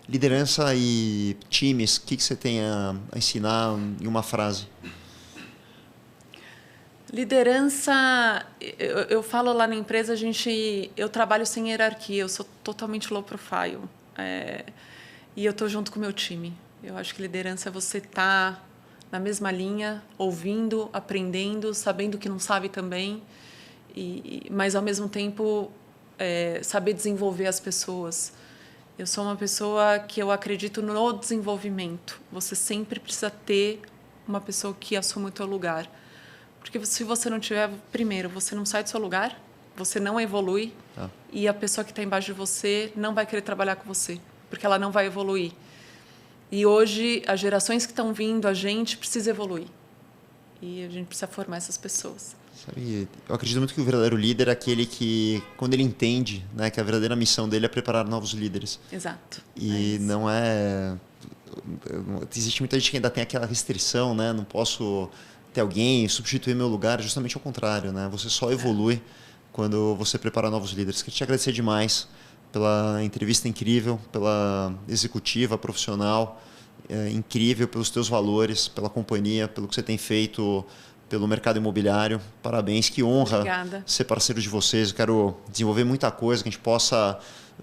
Speaker 1: Liderança e times, o que você tem a ensinar em uma frase?
Speaker 2: Liderança, eu falo lá na empresa, eu trabalho sem hierarquia, eu sou totalmente low profile. E eu estou junto com o meu time. Eu acho que liderança é você estar na mesma linha, ouvindo, aprendendo, sabendo que não sabe também, mas, ao mesmo tempo, saber desenvolver as pessoas. Eu sou uma pessoa que eu acredito no desenvolvimento. Você sempre precisa ter uma pessoa que assuma o teu lugar. Porque se você não tiver, primeiro, você não sai do seu lugar, você não evolui, e a pessoa que está embaixo de você não vai querer trabalhar com você, porque ela não vai evoluir. E hoje, as gerações que estão vindo, a gente precisa evoluir. E a gente precisa formar essas pessoas.
Speaker 1: Sabe, eu acredito muito que o verdadeiro líder é aquele que, quando ele entende, né, que a verdadeira missão dele é preparar novos líderes.
Speaker 2: Exato.
Speaker 1: E não é... Existe muita gente que ainda tem aquela restrição, né? Não posso ter alguém substituir meu lugar, justamente ao contrário, né? Você só evolui quando você prepara novos líderes. Queria te agradecer demais pela entrevista incrível, pela executiva profissional incrível, pelos teus valores, pela companhia, pelo que você tem feito pelo mercado imobiliário. Parabéns, que honra ser parceiro de vocês. Eu quero desenvolver muita coisa que a gente possa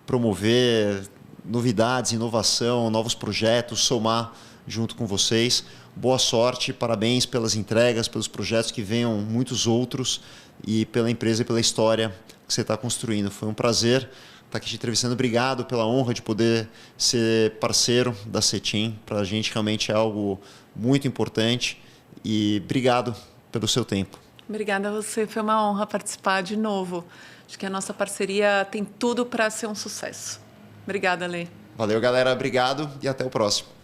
Speaker 1: promover novidades, inovação, novos projetos, somar junto com vocês. Boa sorte, parabéns pelas entregas, pelos projetos, que venham muitos outros, e pela empresa e pela história que você está construindo. Foi um prazer estar aqui te entrevistando. Obrigado pela honra de poder ser parceiro da Cetim. Para a gente realmente é algo muito importante, e obrigado pelo seu tempo.
Speaker 2: Obrigada a você, foi uma honra participar de novo. Acho que a nossa parceria tem tudo para ser um sucesso. Obrigada, Lê.
Speaker 1: Valeu, galera. Obrigado e até o próximo.